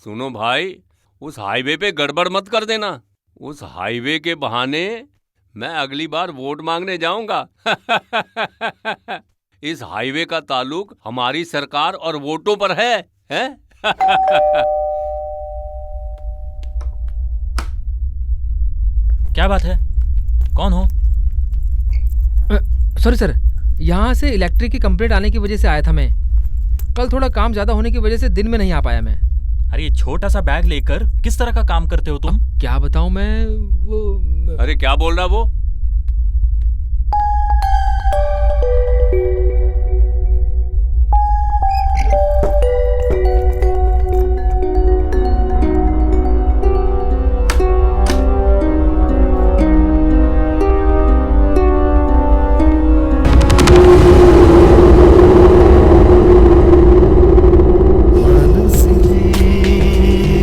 सुनो भाई, उस हाईवे पे गड़बड़ मत कर देना। उस हाईवे के बहाने मैं अगली बार वोट मांगने जाऊंगा। इस हाईवे का ताल्लुक हमारी सरकार और वोटों पर है, हैं? क्या बात है? कौन हो? सॉरी सर, यहाँ से इलेक्ट्रिक की कंप्लेंट आने की वजह से आया था मैं। कल थोड़ा काम ज्यादा होने की वजह से दिन में नहीं आ पाया मैं। अरे ये छोटा सा बैग लेकर किस तरह का काम करते हो तुम? क्या बताऊं मैं, वो अरे क्या बोल रहा वो?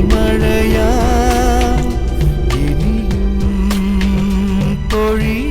മഴയാ ഇനിയും പൊഴി